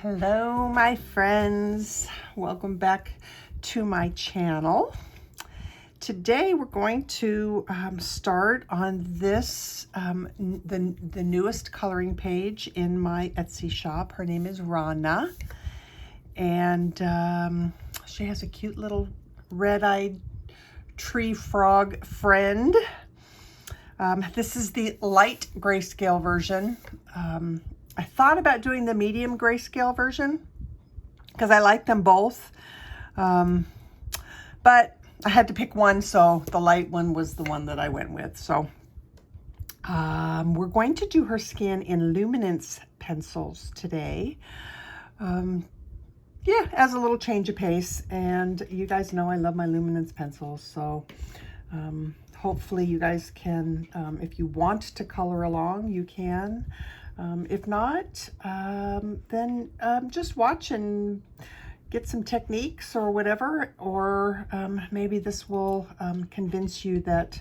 Hello, my friends. Welcome back to my channel. Today we're going to start on this, the newest coloring page in my Etsy shop. Her name is Rhana, and she has a cute little red-eyed tree frog friend. This is the light grayscale version. I thought about doing the medium grayscale version because I like them both, but I had to pick one, so the light one was the one that I went with. So we're going to do her skin in Luminance pencils today. Yeah, as a little change of pace, and you guys know I love my Luminance pencils, so hopefully you guys can, if you want to color along, you can. If not, then just watch and get some techniques or whatever, or maybe this will convince you that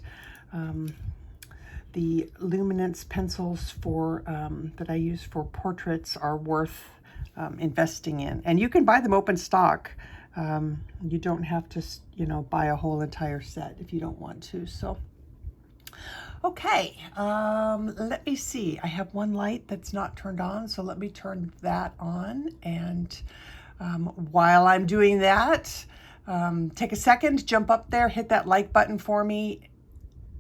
the Luminance pencils for that I use for portraits are worth investing in. And you can buy them open stock. You don't have to, buy a whole entire set if you don't want to. So. Okay, let me see. I have one light that's not turned on, so let me turn that on. And while I'm doing that, take a second, jump up there, hit that like button for me.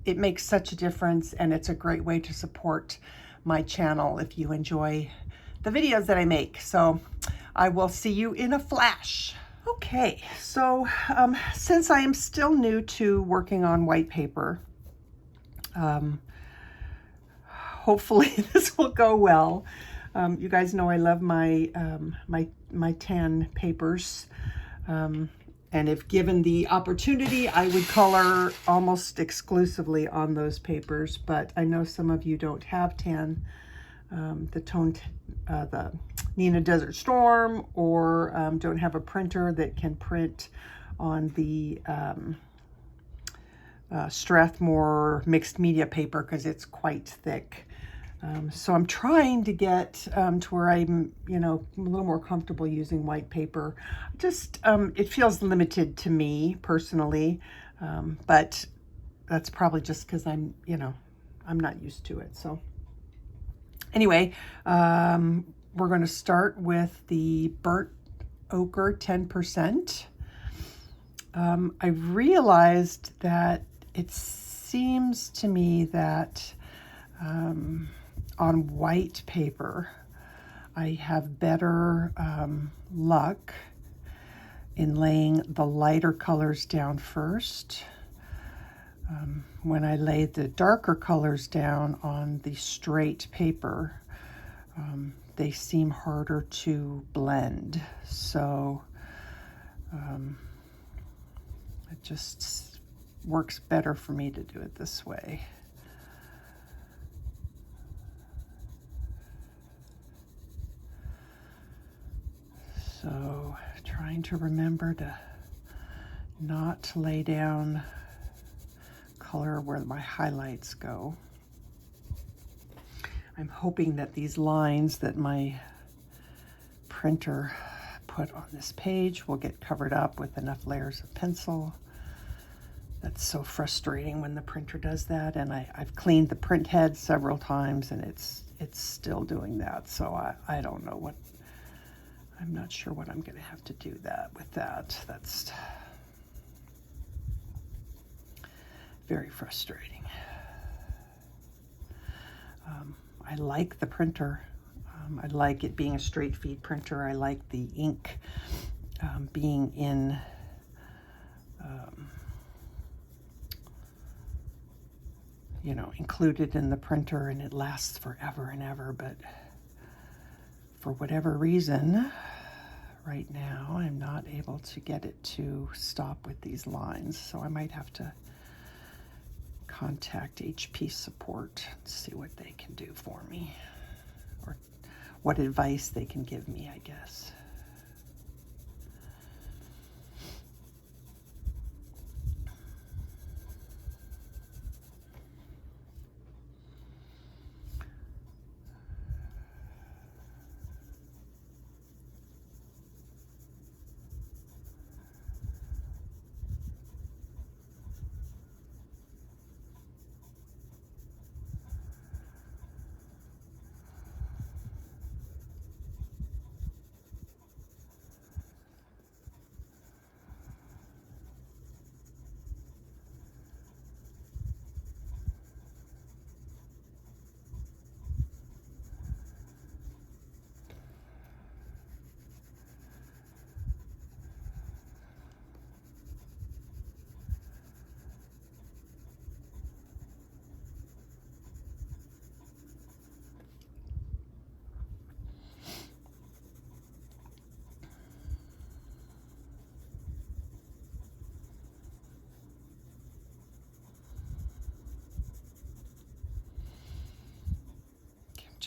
It makes such a difference, and it's a great way to support my channel if you enjoy the videos that I make. So I will see you in a flash. Okay, so since I am still new to working on white paper, hopefully this will go well. You guys know I love my my tan papers, and if given the opportunity, I would color almost exclusively on those papers. But I know some of you don't have tan, the Nina Desert Storm, or don't have a printer that can print on the Strathmore mixed media paper because it's quite thick. So I'm trying to get to where I'm, a little more comfortable using white paper. Just, it feels limited to me personally, but that's probably just because I'm not used to it. So anyway, we're going to start with the burnt ochre 10%. I realized that it seems to me that on white paper, I have better luck in laying the lighter colors down first. When I lay the darker colors down on the straight paper, they seem harder to blend. So it just works better for me to do it this way. So trying to remember to not lay down color where my highlights go. I'm hoping that these lines that my printer put on this page will get covered up with enough layers of pencil. That's so frustrating when the printer does that, and I've cleaned the print head several times and it's still doing that. So I don't know what, I'm not sure what I'm gonna have to do with that. That's very frustrating. I like the printer. I like it being a straight feed printer. I like the ink being in included in the printer, and it lasts forever and ever. But for whatever reason, right now, I'm not able to get it to stop with these lines. So I might have to contact HP support and see what they can do for me, or what advice they can give me, I guess.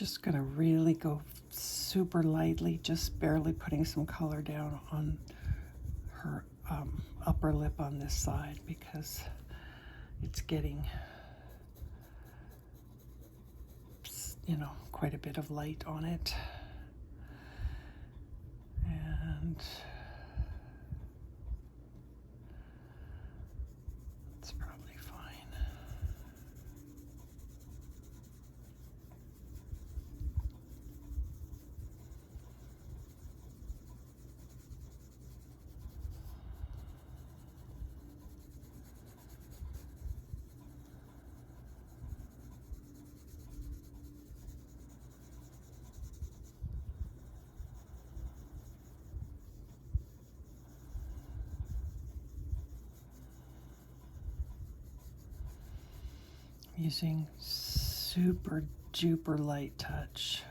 just going to really go super lightly, just barely putting some color down on her upper lip on this side because it's getting, you know, quite a bit of light on it. And it's probably fine. Using super duper light touch.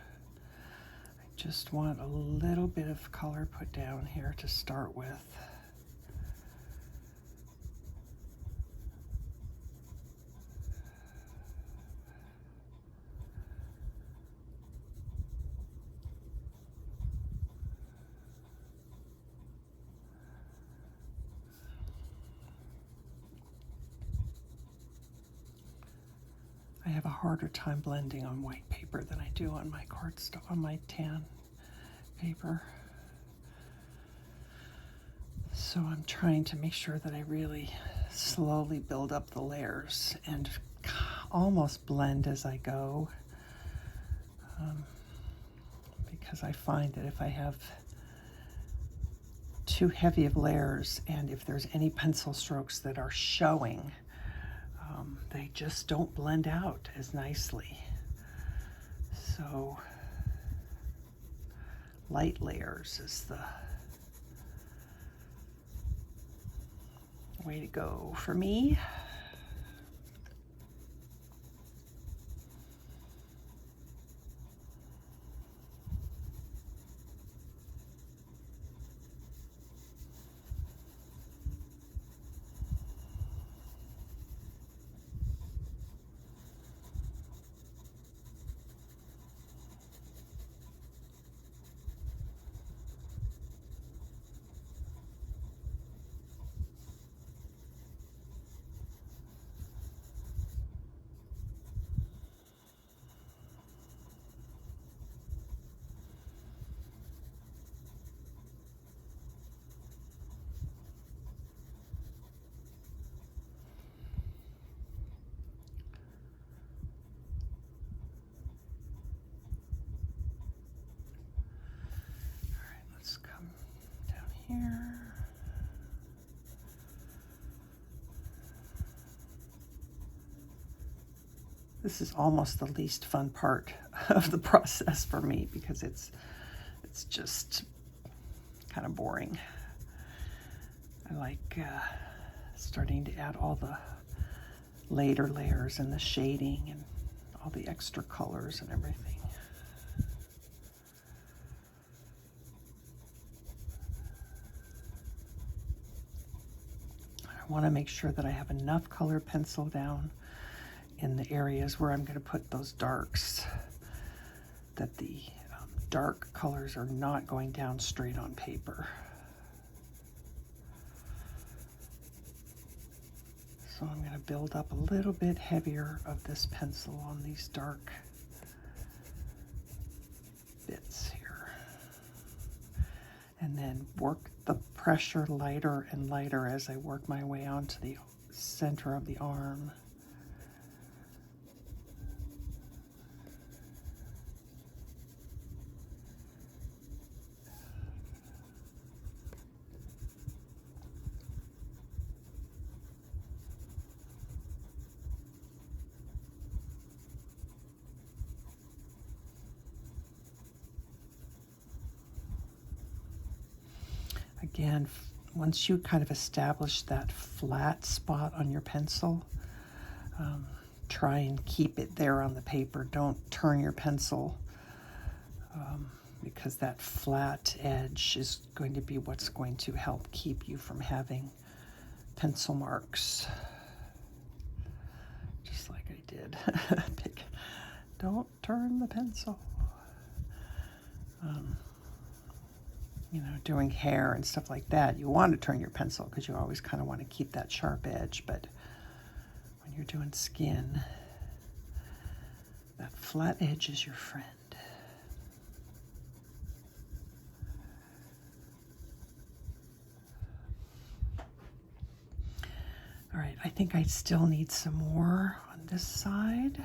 I just want a little bit of color put down here to start with. I have a harder time blending on white paper than I do on my cardstock, on my tan paper. So I'm trying to make sure that I really slowly build up the layers and almost blend as I go. Because I find that if I have too heavy of layers and if there's any pencil strokes that are showing, they just don't blend out as nicely. So light layers is the way to go for me. Let's come down here. This is almost the least fun part of the process for me because it's just kind of boring. I like starting to add all the later layers and the shading and all the extra colors and everything. I want to make sure that I have enough color pencil down in the areas where I'm going to put those darks, that the dark colors are not going down straight on paper. So I'm going to build up a little bit heavier of this pencil on these dark bits here. And then work the pressure lighter and lighter as I work my way onto the center of the arm. Again, once you kind of establish that flat spot on your pencil, try and keep it there on the paper. Don't turn your pencil because that flat edge is going to be what's going to help keep you from having pencil marks. Just like I did. Don't turn the pencil. you know, doing hair and stuff like that, you want to turn your pencil because you always kind of want to keep that sharp edge. But when you're doing skin, that flat edge is your friend. All right, I think I still need some more on this side.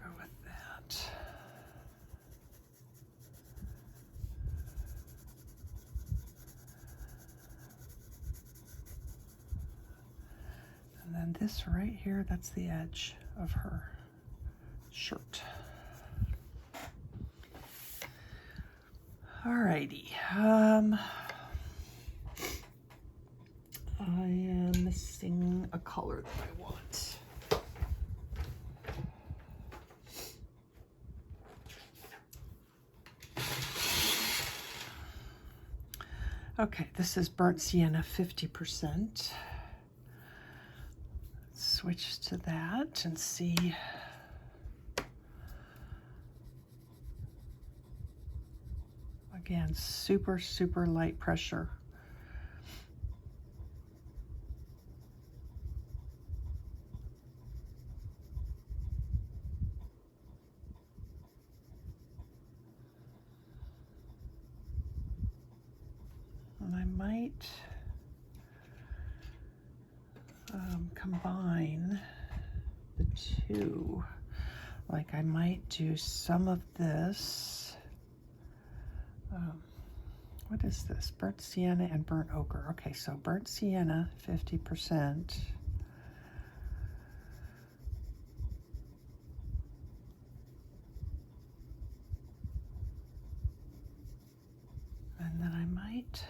I'll go with that. And then this right here, that's the edge of her shirt. Alrighty. I am missing a color that I want. Okay, this is burnt sienna 50%. Switch to that and see. Again, super, super light pressure. And I might combine the two. Like I might do some of this. What is this? Burnt sienna and burnt ochre. Okay, so burnt sienna, 50%. And then I might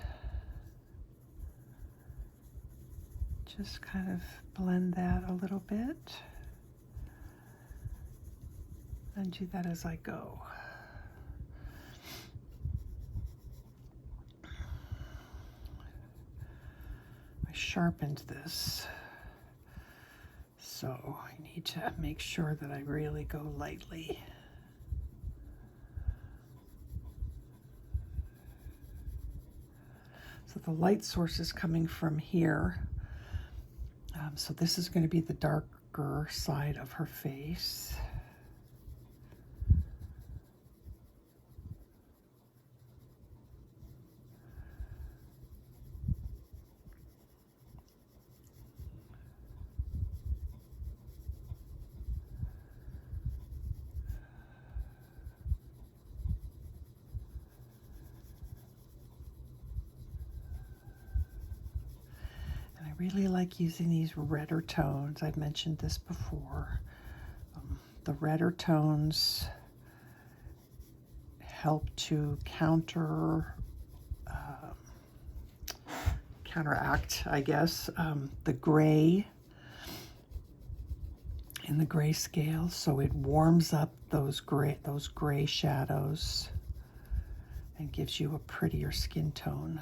just kind of blend that a little bit and do that as I go. I sharpened this, so I need to make sure that I really go lightly. So the light source is coming from here. So this is going to be the darker side of her face. Really like using these redder tones. I've mentioned this before. The redder tones help to counteract, I guess, the gray in the grayscale. So it warms up those gray shadows and gives you a prettier skin tone.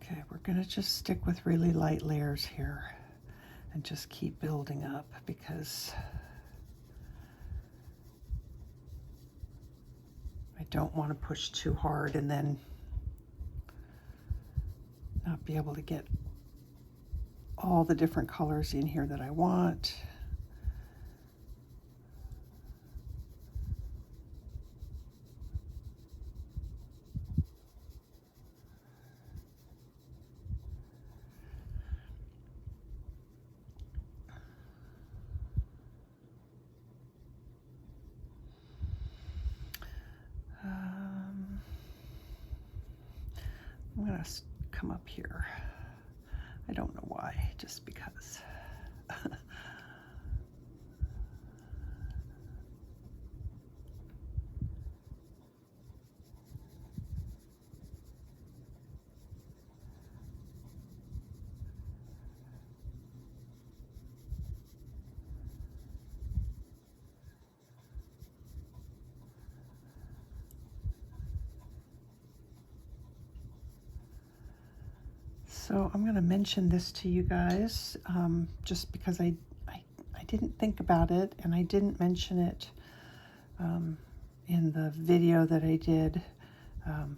Okay, we're going to just stick with really light layers here and just keep building up because I don't want to push too hard and then not be able to get all the different colors in here that I want. I'm going to come up here. I don't know why, just because. So I'm going to mention this to you guys just because I didn't think about it, and I didn't mention it in the video that I did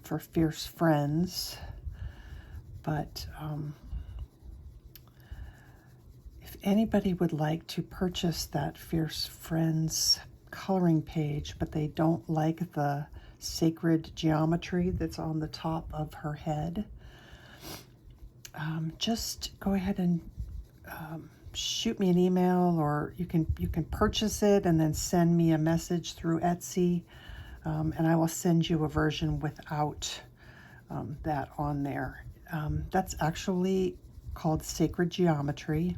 for Fierce Friends. But if anybody would like to purchase that Fierce Friends coloring page, but they don't like the sacred geometry that's on the top of her head, just go ahead and shoot me an email, or you can purchase it and then send me a message through Etsy, and I will send you a version without that on there. That's actually called Sacred Geometry,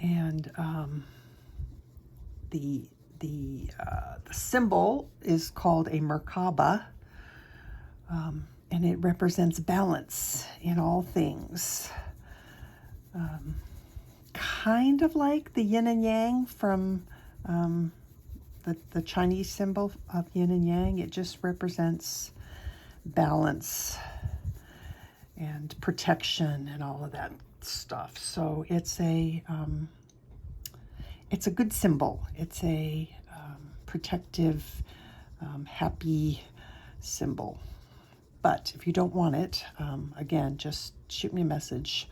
and the symbol is called a Merkaba. And it represents balance in all things. Kind of like the yin and yang from the Chinese symbol of yin and yang. It just represents balance and protection and all of that stuff. So it's a good symbol. It's a protective, happy symbol. But if you don't want it, again, just shoot me a message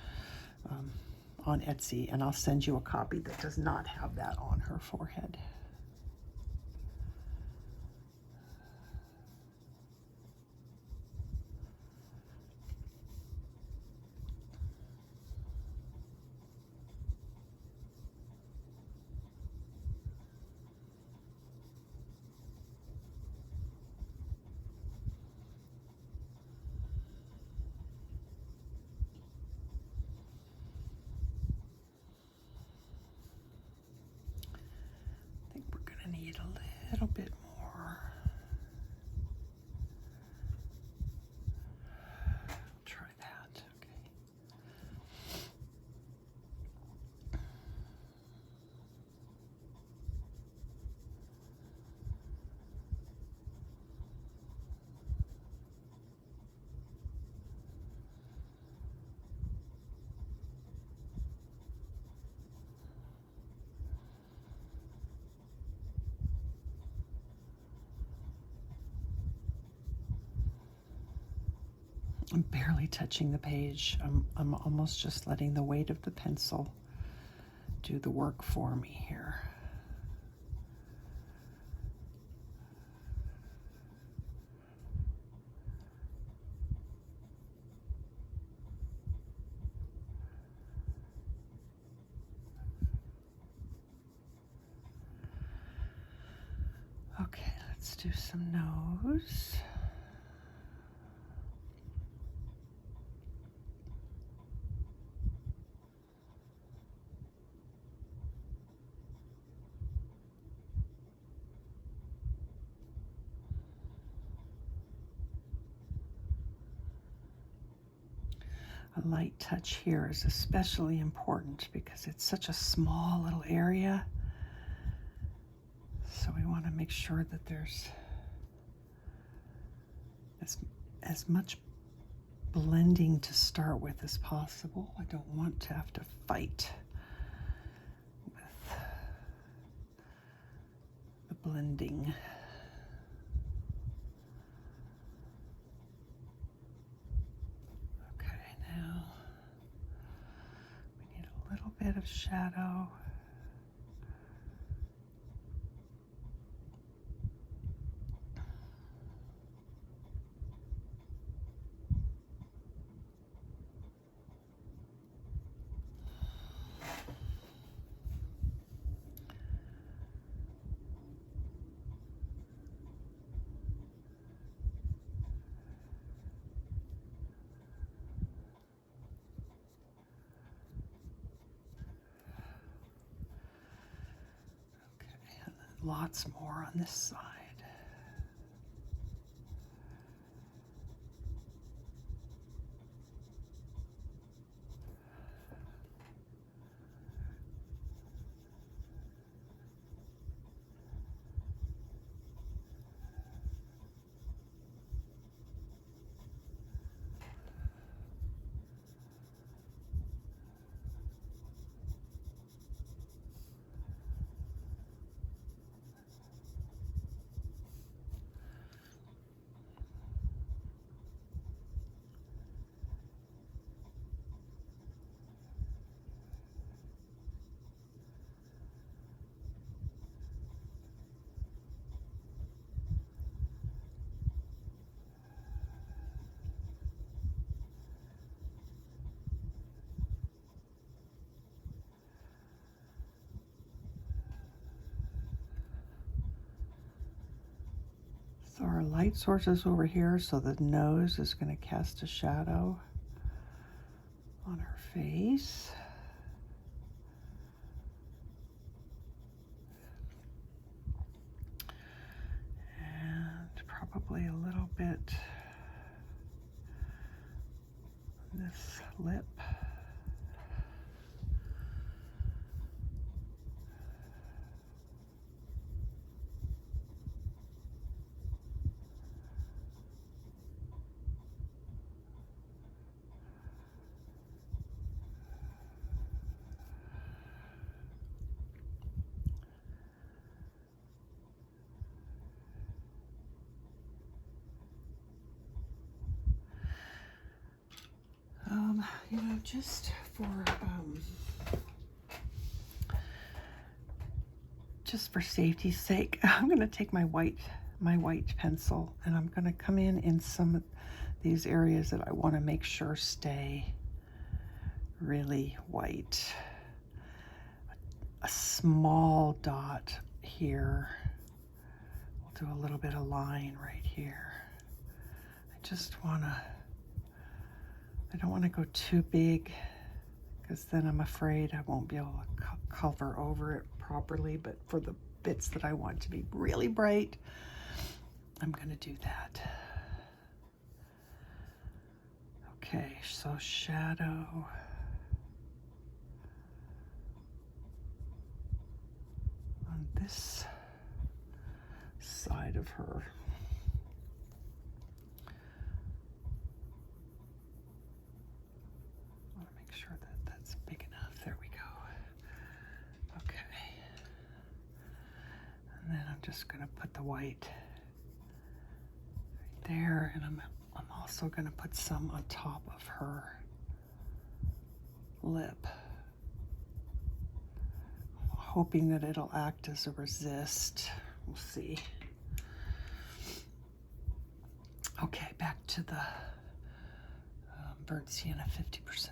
on Etsy, and I'll send you a copy that does not have that on her forehead. Need a little bit more. Try that. Okay. I'm barely touching the page. I'm almost just letting the weight of the pencil do the work for me here. Okay, let's do some nose. A light touch here is especially important because it's such a small little area. So we want to make sure that there's as much blending to start with as possible. I don't want to have to fight with the blending. Bit of shadow. lots more on this side. So our light source is over here, so the nose is going to cast a shadow on her face. And probably a little bit on this lip. You know, just for safety's sake, I'm going to take my white pencil, and I'm going to come in some of these areas that I want to make sure stay really white. A small dot here. We'll do a little bit of line right here. I don't want to go too big, because then I'm afraid I won't be able to cover over it properly. But for the bits that I want to be really bright, I'm going to do that. Okay, so shadow. On this side of her. Just going to put the white right there, and I'm also going to put some on top of her lip, hoping that it'll act as a resist. We'll see. Okay, back to the burnt sienna 50%.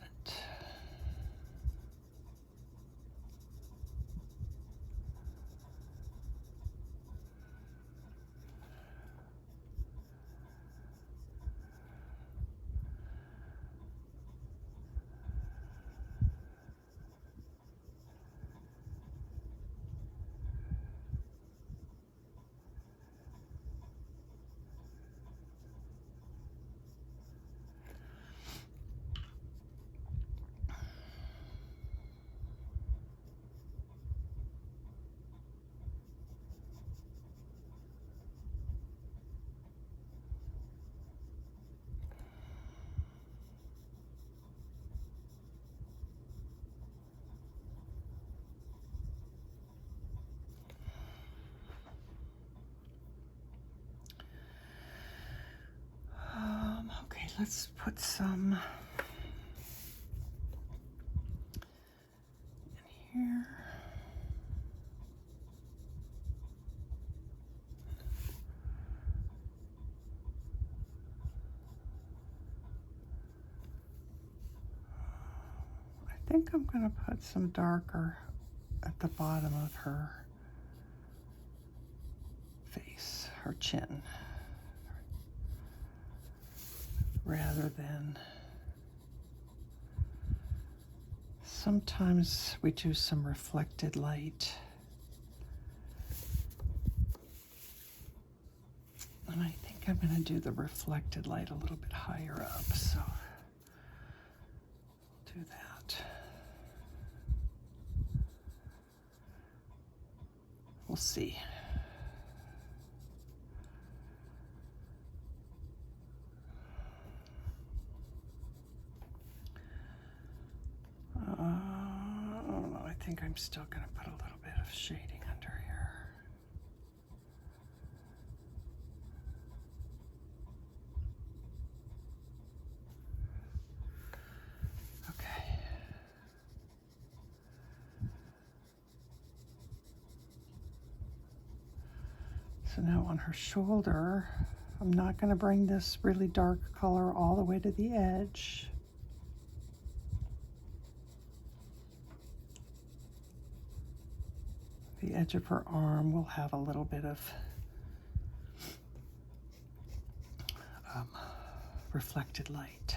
Okay, let's put some in here. I think I'm going to put some darker at the bottom of her face, her chin, rather than, sometimes we do some reflected light think I'm going to do the reflected light a little bit higher up, so do that. We'll see. I think I'm still going to put a little bit of shading under here. Okay. So now on her shoulder, I'm not going to bring this really dark color all the way to the edge. The edge of her arm will have a little bit of reflected light.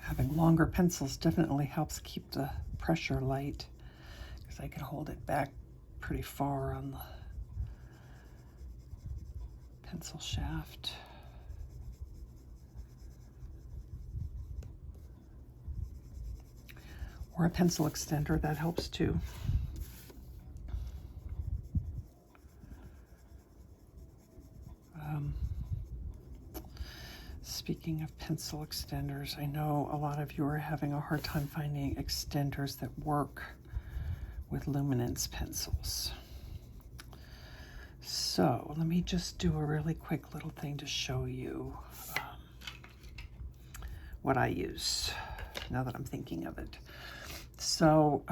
Having longer pencils definitely helps keep the pressure light, because I can hold it back pretty far on the pencil shaft. Or a pencil extender, that helps too. Speaking of pencil extenders, I know a lot of you are having a hard time finding extenders that work with Luminance pencils. So let me just do a really quick little thing to show you what I use now that I'm thinking of it. So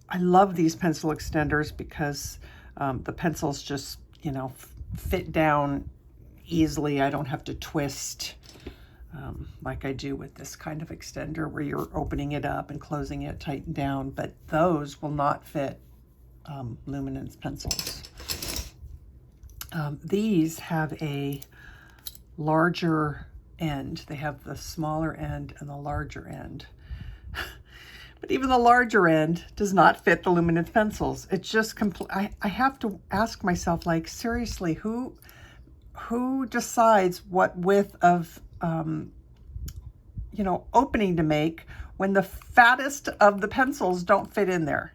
I love these pencil extenders because the pencils just, you know, fit down easily. I don't have to twist like I do with this kind of extender where you're opening it up and closing it, tighten down, but those will not fit Luminance pencils. These have a larger end. They have the smaller end and the larger end. But even the larger end does not fit the Luminance pencils. It's just I have to ask myself, like, seriously, who decides what width of you know, opening to make when the fattest of the pencils don't fit in there?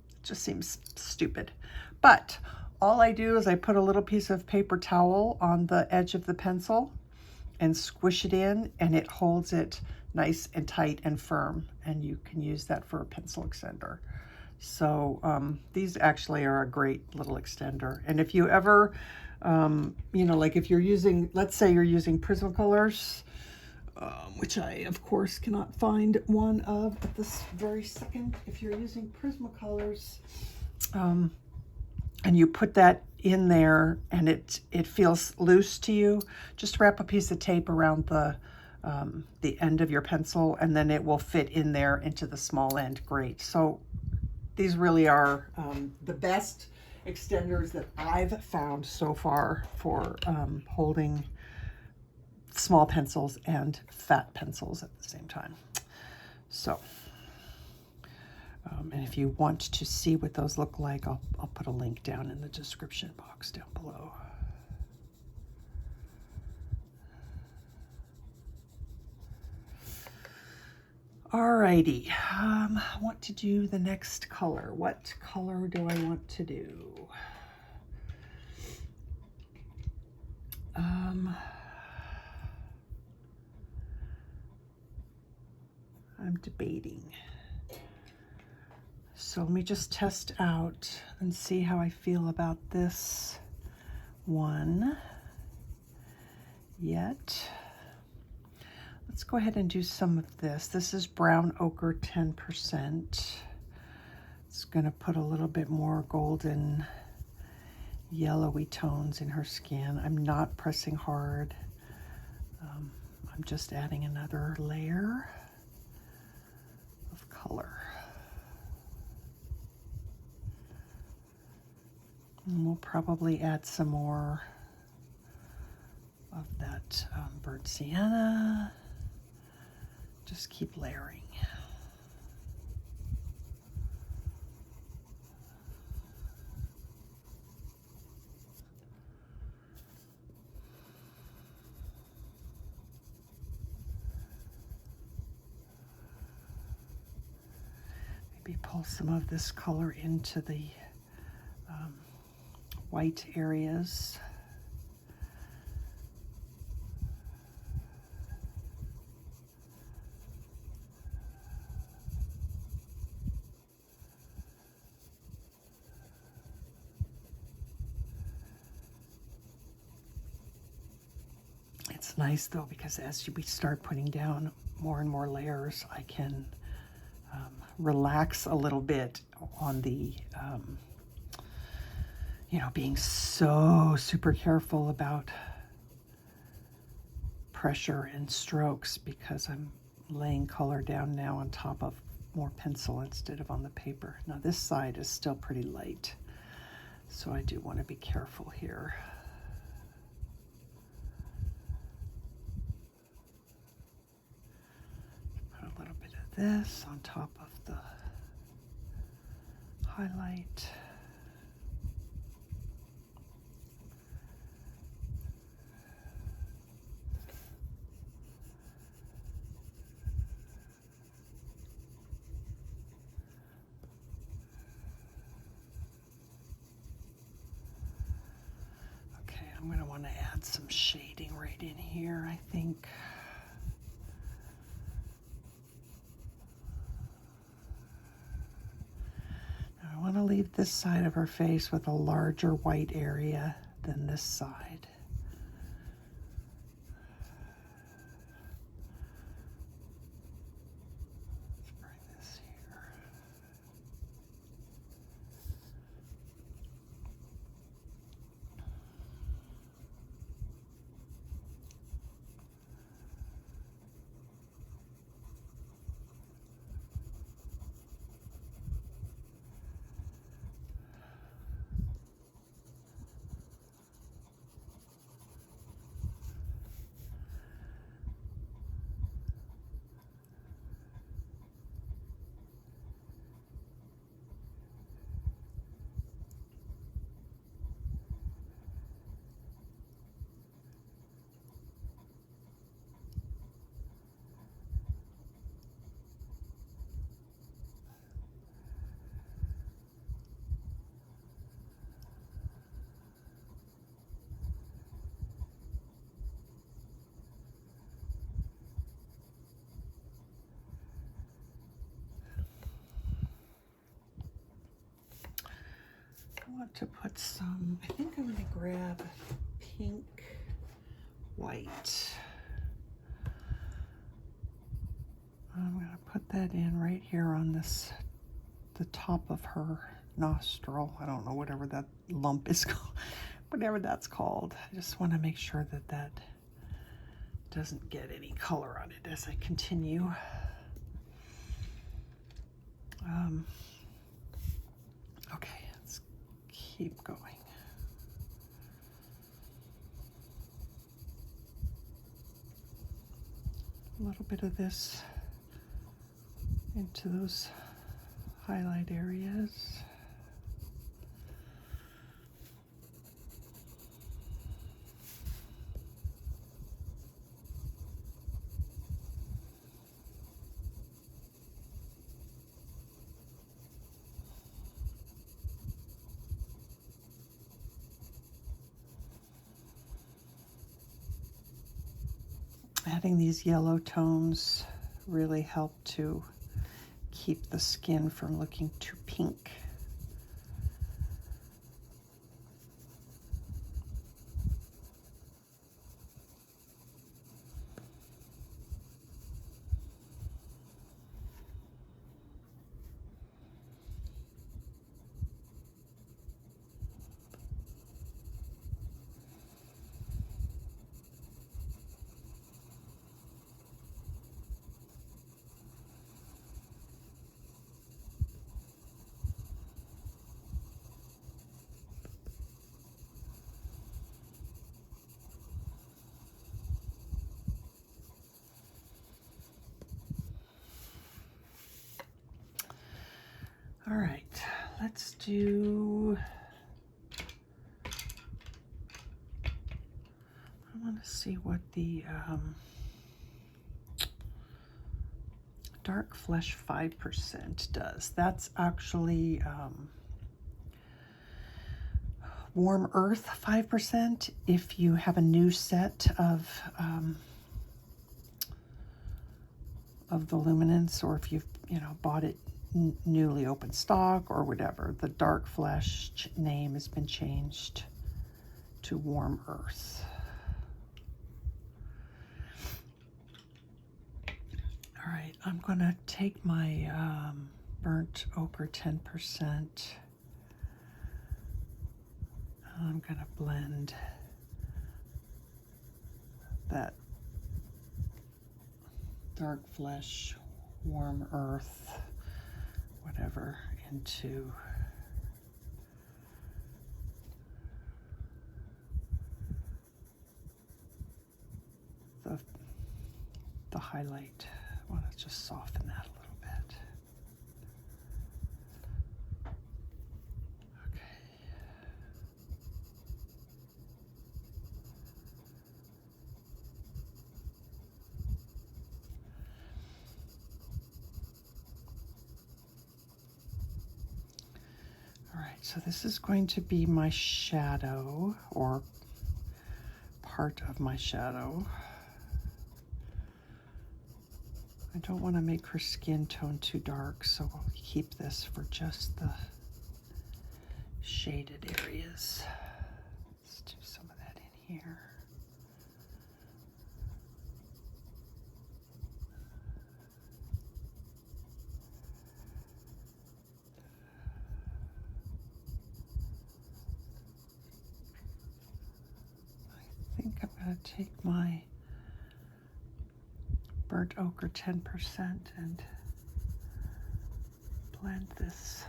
It just seems stupid. But all I do is I put a little piece of paper towel on the edge of the pencil and squish it in, and it holds it nice and tight and firm, and you can use that for a pencil extender. So these actually are a great little extender. And if you ever you know, like if you're using, let's say you're using Prismacolors, which I of course cannot find one of at this very second. If you're using Prismacolors and you put that in there and it feels loose to you, just wrap a piece of tape around the end of your pencil, and then it will fit in there into the small end. Great. So these really are the best extenders that I've found so far for holding small pencils and fat pencils at the same time. So And if you want to see what those look like, I'll put a link down in the description box down below. Alrighty, I want to do the next color. What color do I want to do? I'm debating. So let me just test out and see how I feel about this one yet. Let's go ahead and do some of this. This is brown ochre 10%. It's gonna put a little bit more golden yellowy tones in her skin. I'm not pressing hard. I'm just adding another layer of color. And we'll probably add some more of that burnt sienna. Just keep layering. Maybe pull some of this color into the white areas. It's nice though, because as we start putting down more and more layers, I can relax a little bit on the you know, being so super careful about pressure and strokes, because I'm laying color down now on top of more pencil instead of on the paper. Now this side is still pretty light, so I do want to be careful here. Put a little bit of this on top of the highlight. I'm going to want to add some shading right in here, I think. Now I want to leave this side of her face with a larger white area than this side. Let's bring this here. I want to put some, I think I'm going to grab pink, white. I'm going to put that in right here on this, the top of her nostril. I don't know, whatever that lump is called, whatever that's called. I just want to make sure that that doesn't get any color on it as I continue. Okay, let's keep going. A little bit of this into those highlight areas. Adding these yellow tones really help to keep the skin from looking too pink. All right, let's do, I want to see what the Dark Flesh 5% does. That's actually Warm Earth 5%. If you have a new set of the Luminance, or if you've bought it newly open stock or whatever, the Dark Flesh name has been changed to Warm Earth. All right, I'm gonna take my burnt ochre 10%. I'm gonna blend that Dark Flesh, Warm Earth, whatever, into the highlight. I want to just soften that a little bit. Okay. All right, so this is going to be my shadow, or part of my shadow. I don't want to make her skin tone too dark, so I'll keep this for just the shaded areas. Let's do some of that in here. I think I'm going to take my burnt ochre 10% and blend this.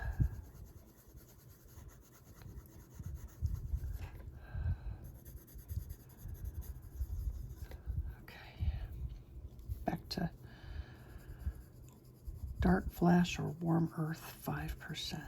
Okay, back to Dark Flesh or Warm Earth 5%.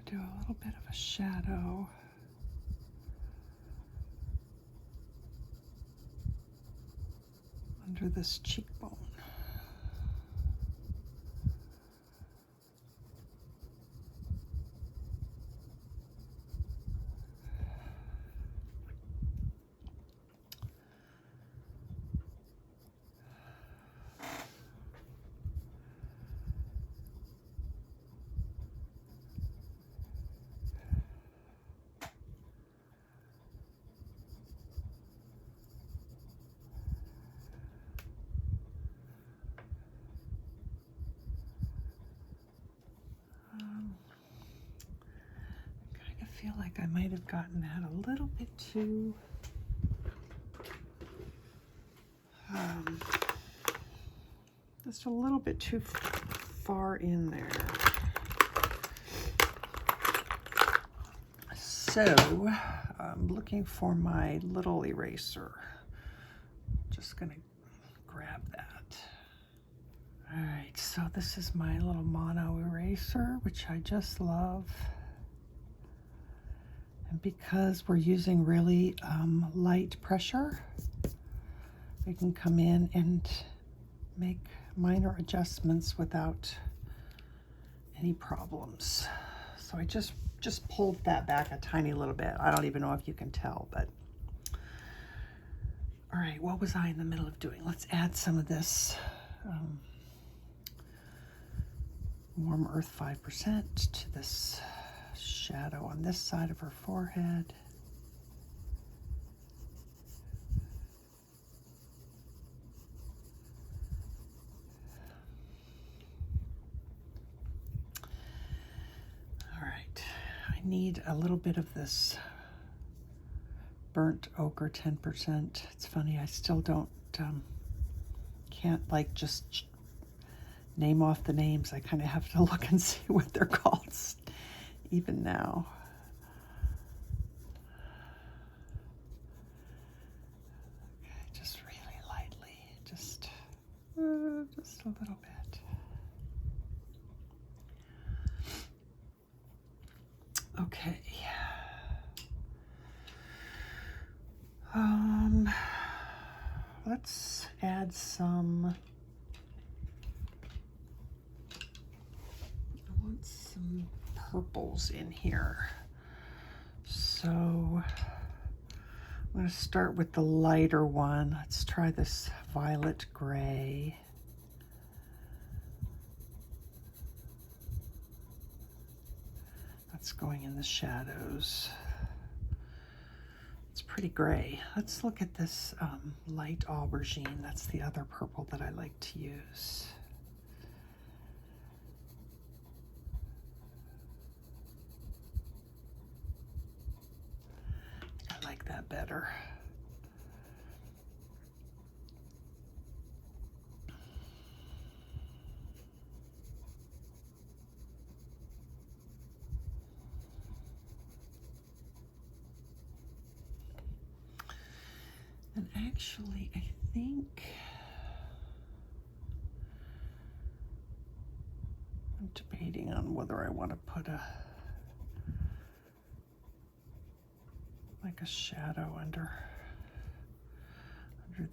Do a little bit of a shadow. under this cheekbone. I feel like I might have gotten that a little bit too just a little bit too far in there. So I'm looking for my little eraser. Just gonna grab that. All right, so this is my little mono eraser, which I just love. And because we're using really light pressure, we can come in and make minor adjustments without any problems. So I just pulled that back a tiny little bit. I don't even know if you can tell, but all right, what was I in the middle of doing? Let's add some of this Warm Earth 5% to this shadow on this side of her forehead. All right, I need a little bit of this burnt ochre 10%. It's funny, I still don't, can't like just name off the names. I kind of have to look and see what they're called even now. Okay, just really lightly, just a little bit. Okay. Let's add some. I want some purples in here. So I'm going to start with the lighter one. Let's try this violet gray. That's going in the shadows. It's pretty gray. Let's look at this light aubergine. That's the other purple that I like to use. I like that better. And actually, I think I'm debating on whether I want to put like a shadow under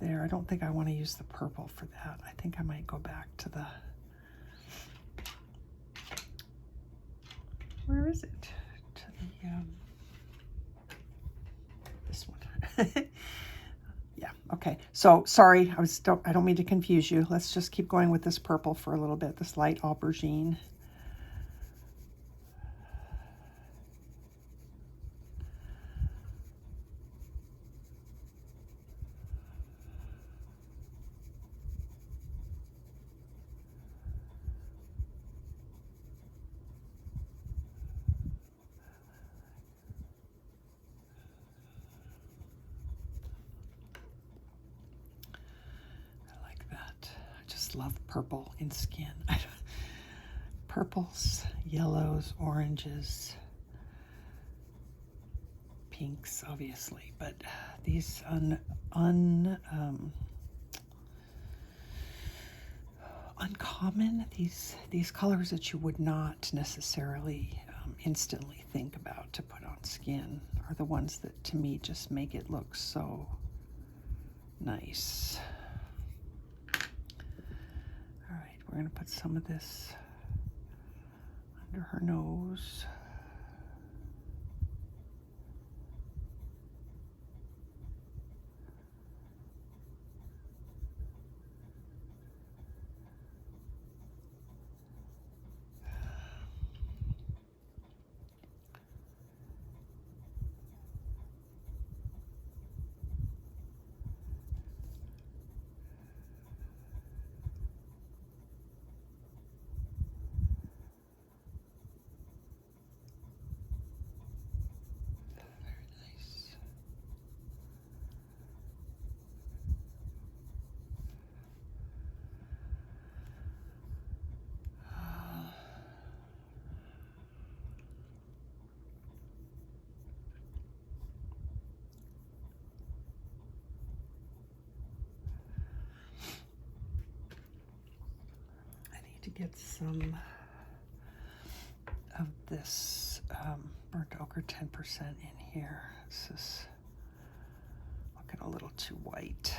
there. I don't think I want to use the purple for that. I think I might go back to the, where is it? To the, this one. Yeah, okay. So sorry, I don't mean to confuse you. Let's just keep going with this purple for a little bit, this light aubergine. Love purple in skin. Purples, yellows, oranges, pinks, obviously, but these uncommon, these colors that you would not necessarily instantly think about to put on skin are the ones that to me just make it look so nice. we're going to put some of this under her nose. To get some of this burnt ochre 10% in here. This is looking a little too white.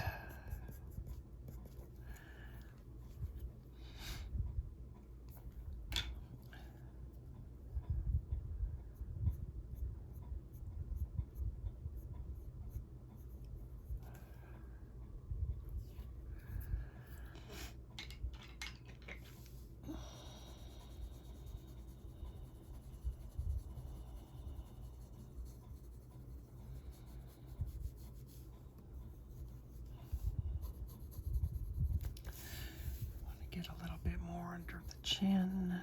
Get a little bit more under the chin.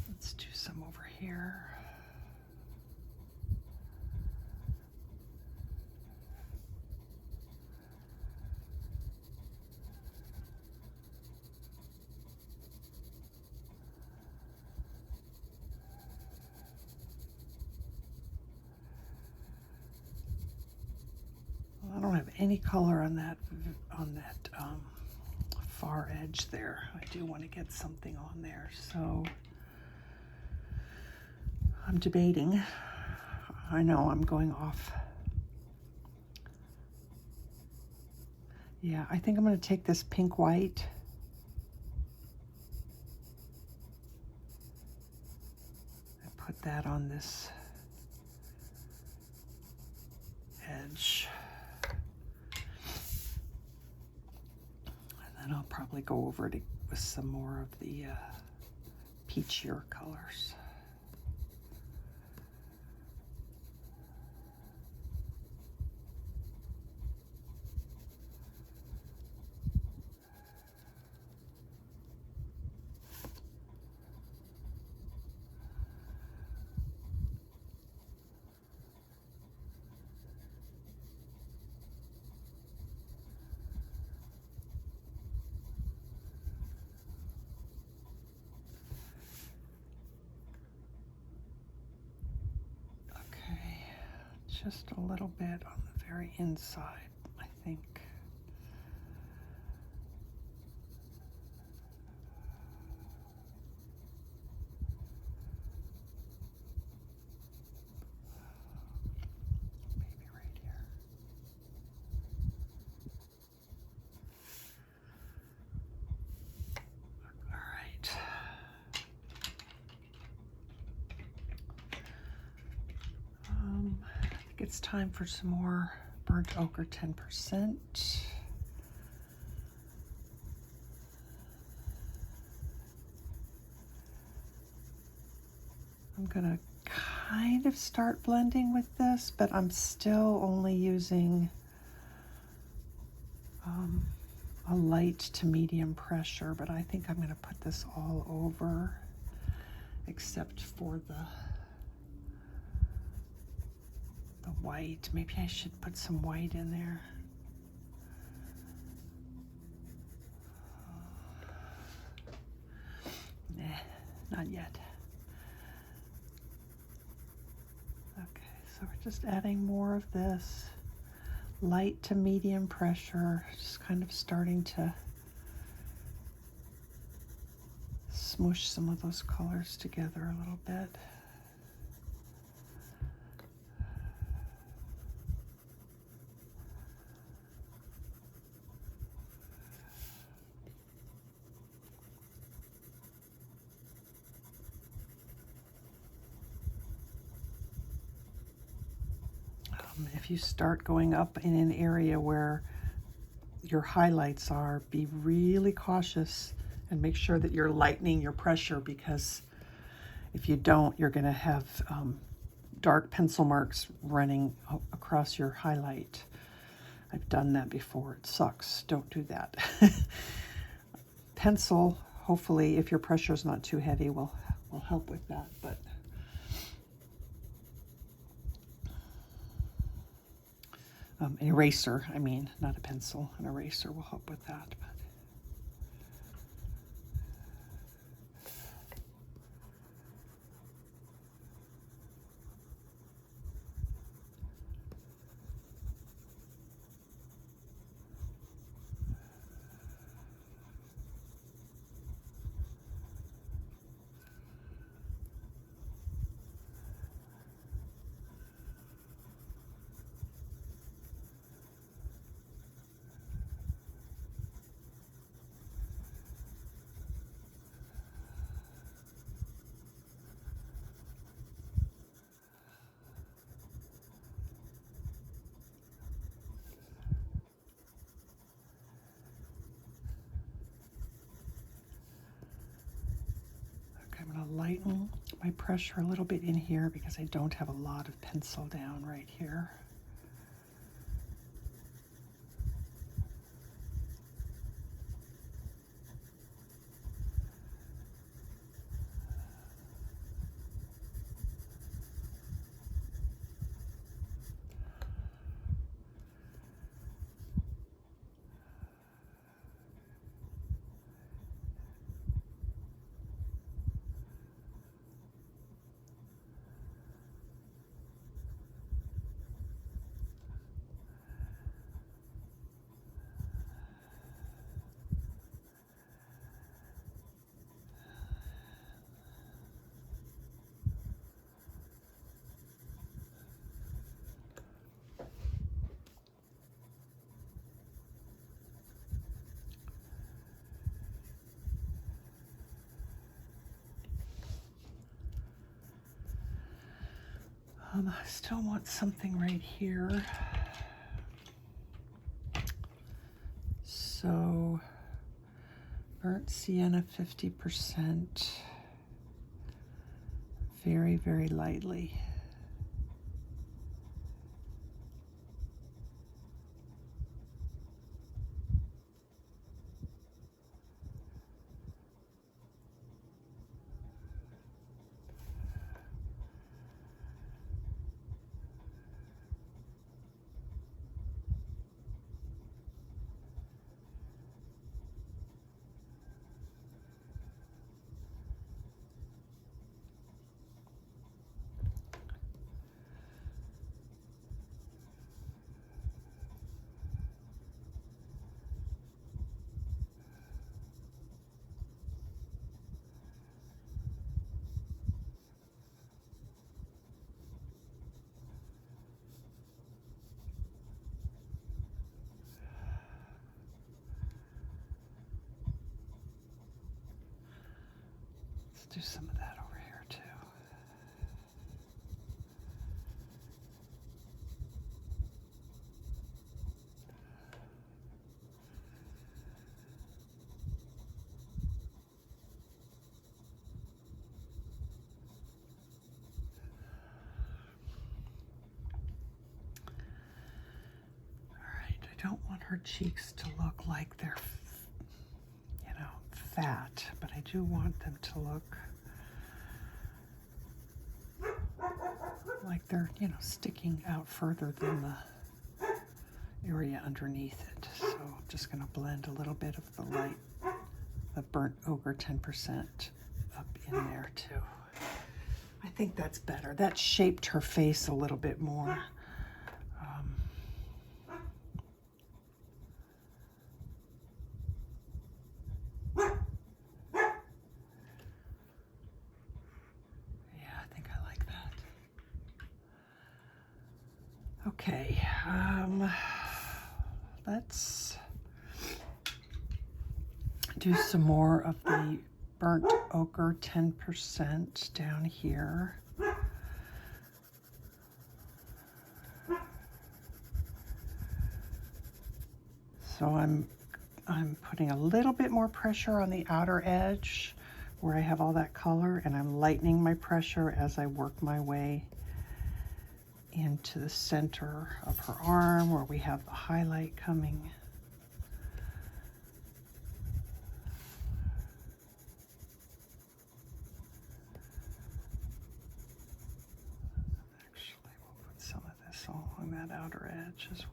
Let's do some over here. I don't have any color on that far edge there. I do want to get something on there, so I'm debating. I know I'm going off. Yeah, I think I'm going to take this pink white and put that on this edge. And then I'll probably go over it with some more of the peachier colors. Just a little bit on the very inside, I think. Maybe right here. All right. I think it's time for some more burnt ochre 10%. I'm gonna kind of start blending with this, but I'm still only using a light to medium pressure, but I think I'm gonna put this all over except for the white. Maybe I should put some white in there. Nah, not yet. Okay, so we're just adding more of this light to medium pressure, just kind of starting to smush some of those colors together a little bit. If you start going up in an area where your highlights are, be really cautious and make sure that you're lightening your pressure, because if you don't, you're going to have dark pencil marks running across your highlight. I've done that before. It sucks. Don't do that. Pencil, hopefully, if your pressure is not too heavy, will help with that. But an eraser, I mean, not a pencil. An eraser will help with that. But I'm going to lighten my pressure a little bit in here because I don't have a lot of pencil down right here. I still want something right here. So, burnt sienna 50%, very, very lightly. Do some of that over here too. All right, I don't want her cheeks to look like they're, you know, fat, but I do want them to look like they're, you know, sticking out further than the area underneath it. So I'm just going to blend a little bit of the light, the burnt ochre 10% up in there too. I think that's better. That shaped her face a little bit more. Okay, let's do some more of the burnt ochre 10% down here. So I'm putting a little bit more pressure on the outer edge where I have all that color, and I'm lightening my pressure as I work my way into the center of her arm where we have the highlight coming. Actually, we'll put some of this along that outer edge as well.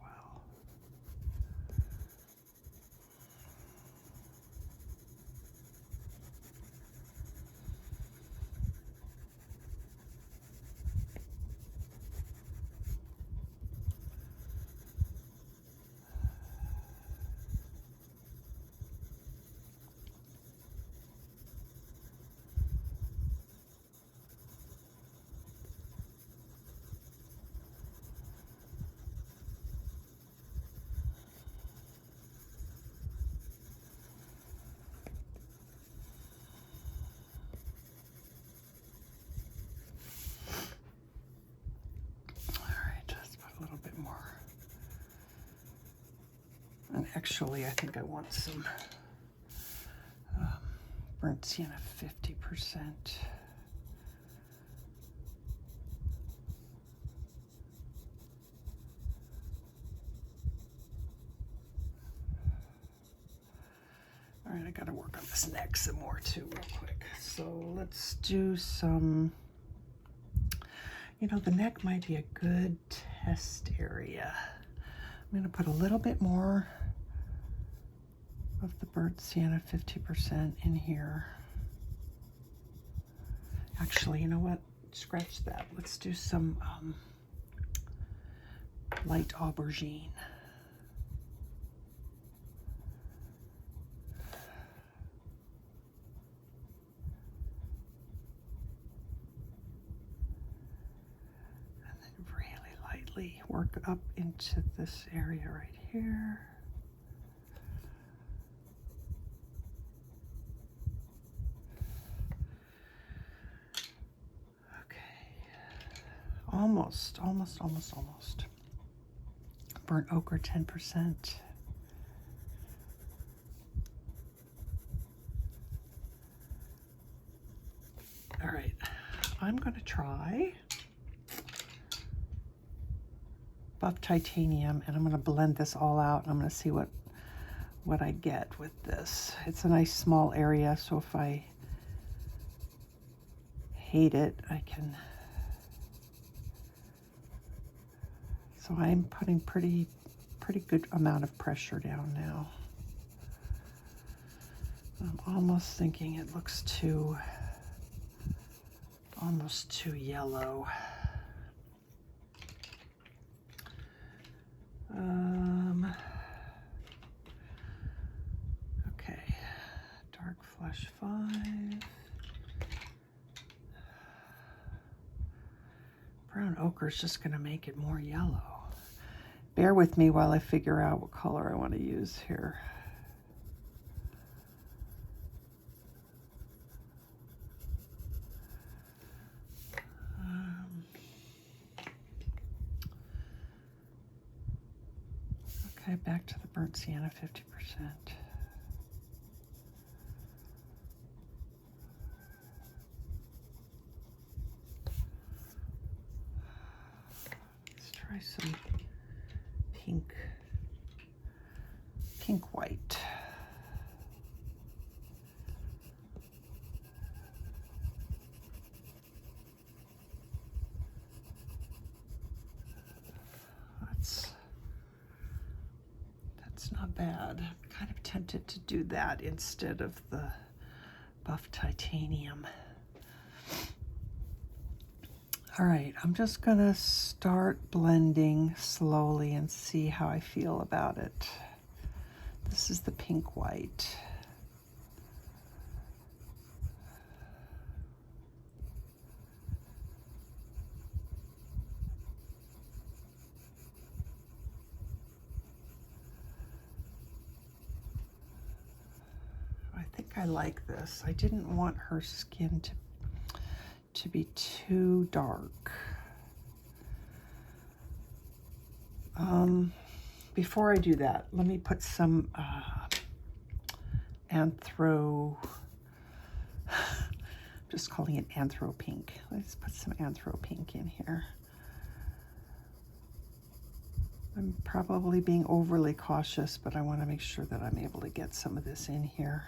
A little bit more. And actually, I think I want some burnt sienna 50%. All right, I got to work on this neck some more too, real quick. So let's do some. You know, the neck might be a good test area. I'm going to put a little bit more of the burnt sienna 50% in here. Actually, you know what? Scratch that. Let's do some light aubergine. Work up into this area right here. Okay, almost. Burnt ochre 10%. All right, I'm going to try buff titanium, and I'm going to blend this all out, and I'm going to see what I get with this. It's a nice small area, so if I hate it, I can. So I'm putting pretty good amount of pressure down now. I'm almost thinking it looks almost too yellow. Okay, dark flesh 5. Brown ochre is just going to make it more yellow. Bear with me while I figure out what color I want to use here. Okay, back to the burnt sienna 50%. Let's try some pink white. That's not bad. I'm kind of tempted to do that instead of the buff titanium. All right, I'm just gonna start blending slowly and see how I feel about it. This is the pink white. I like this. I didn't want her skin to be too dark. Before I do that, let me put some Anthro, just calling it Anthro Pink. Let's put some Anthro Pink in here. I'm probably being overly cautious, but I want to make sure that I'm able to get some of this in here.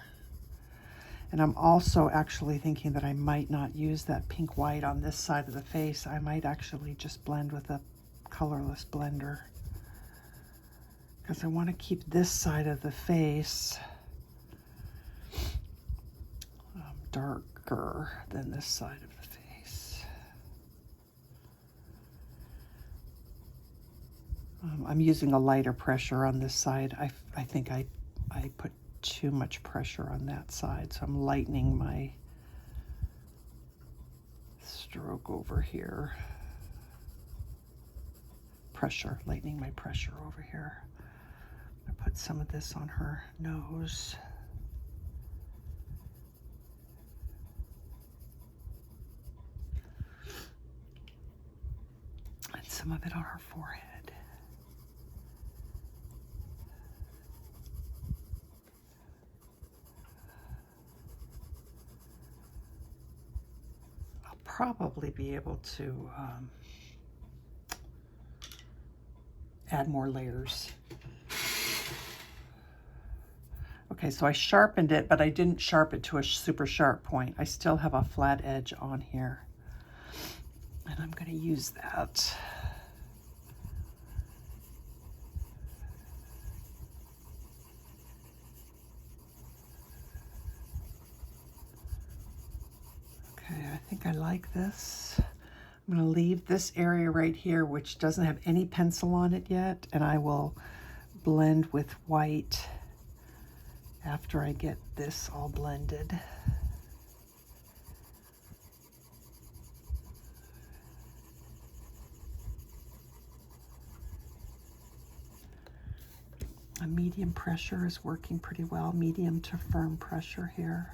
And I'm also actually thinking that I might not use that pink white on this side of the face. I might actually just blend with a colorless blender, because I want to keep this side of the face darker than this side of the face. I'm using a lighter pressure on this side. I think I put too much pressure on that side, so I'm lightening my stroke over here. Lightening my pressure over here. I put some of this on her nose. And some of it on her forehead. I'll probably be able to add more layers. Okay, so I sharpened it, but I didn't sharpen it to a super sharp point. I still have a flat edge on here, and I'm going to use that. Okay, I think I like this. I'm going to leave this area right here, which doesn't have any pencil on it yet, and I will blend with white after I get this all blended. A medium pressure is working pretty well, medium to firm pressure here.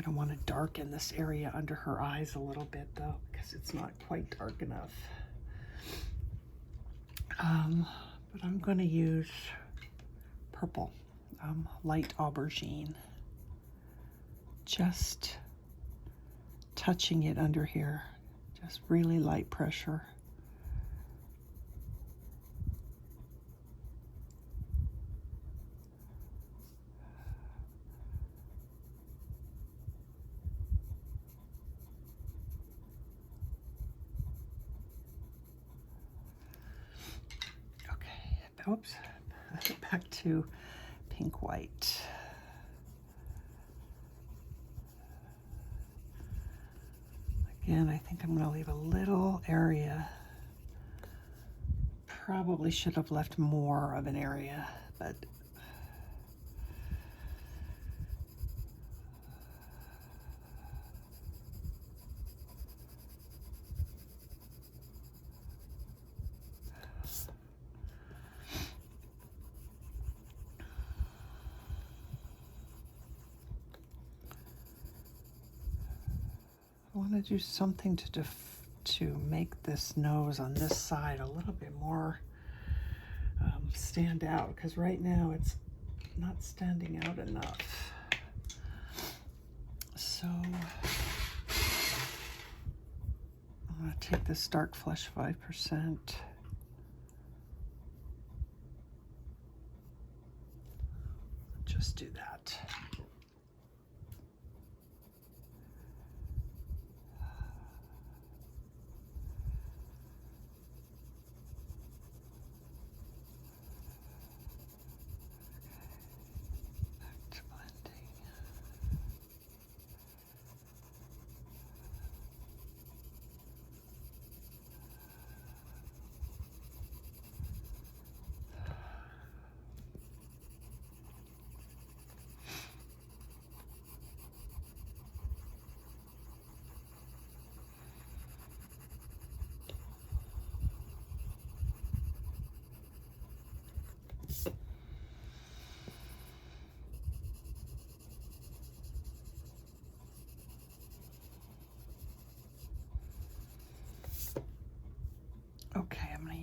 I want to darken this area under her eyes a little bit though, because it's not quite dark enough. But I'm going to use purple, light aubergine. Just touching it under here, just really light pressure. Oops, back to pink white. Again, I think I'm going to leave a little area. Probably should have left more of an area, but I want to do something to make this nose on this side a little bit more stand out, because right now it's not standing out enough. So I'm going to take this Dark Flesh 5%. Just do that.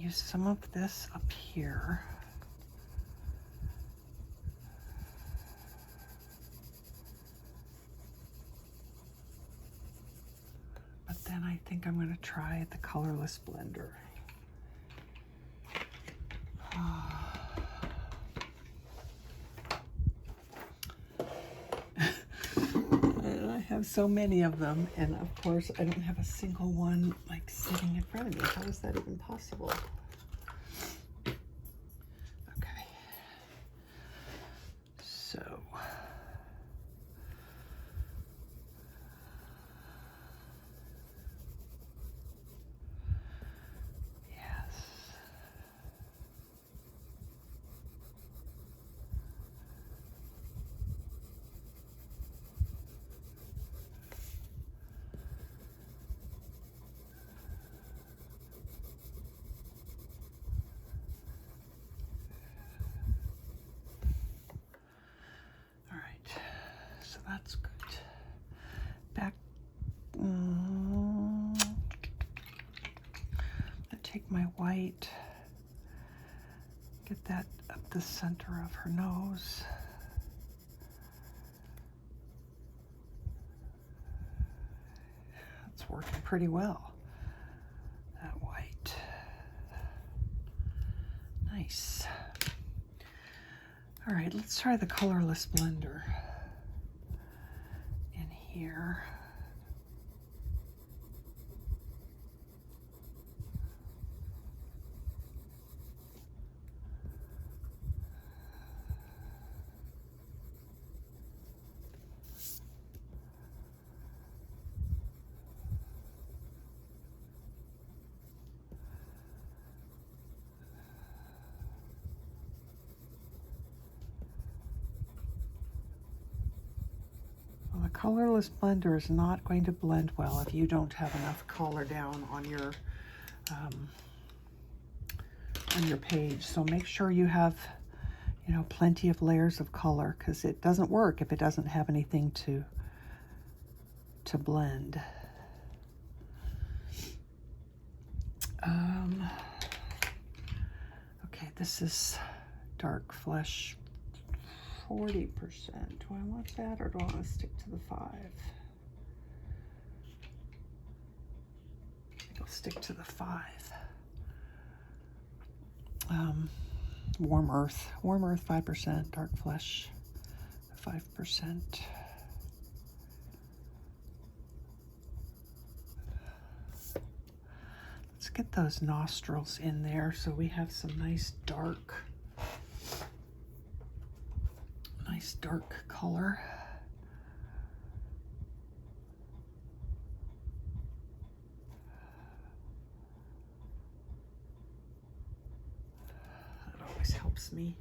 use some of this up here. But then I think I'm going to try the colorless blender. And I have so many of them, and of course I don't have a single one like sitting in front of me. How is that even possible? Okay, so that's good. Back. I take my white, get that up the center of her nose. It's working pretty well. That white. Nice. All right, let's try the colorless blender in here. The colorless blender is not going to blend well if you don't have enough color down on your page. So make sure you have, you know, plenty of layers of color, because it doesn't work if it doesn't have anything to blend. Okay, this is dark flesh. 40%. Do I want that, or do I want to stick to the 5? I think I'll stick to the 5. Warm earth 5%, dark flesh 5%. Let's get those nostrils in there so we have some nice dark color. That always helps me.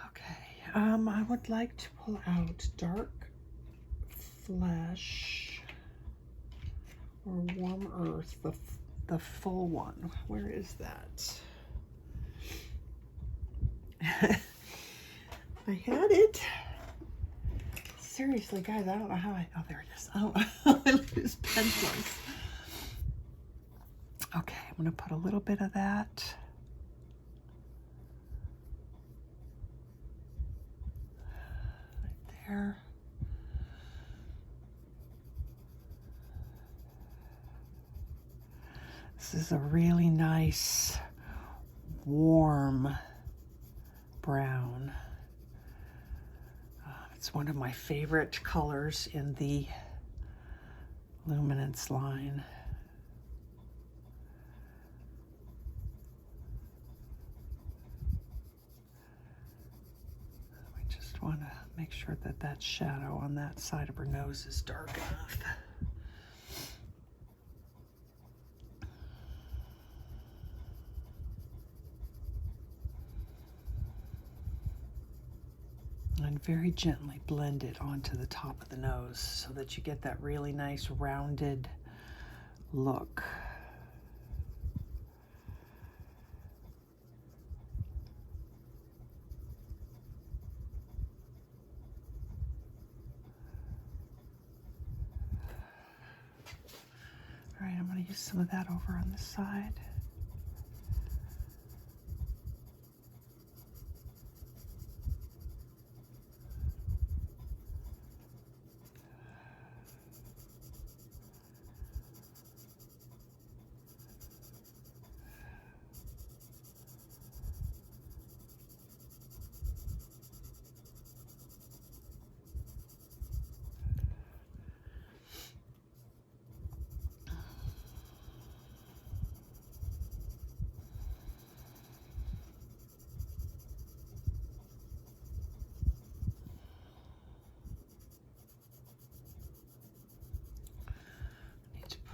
Okay, I would like to pull out dark flesh or warm earth, the full one. Where is that? I had it. Seriously, guys, I don't know how oh, there it is. I don't know how I lose pencils. Okay, I'm going to put a little bit of that. Right there. This is a really nice, warm brown. It's one of my favorite colors in the Luminance line. We just want to make sure that that shadow on that side of her nose is dark enough. And very gently blend it onto the top of the nose so that you get that really nice rounded look. All right, I'm going I'll use some of that over on this side.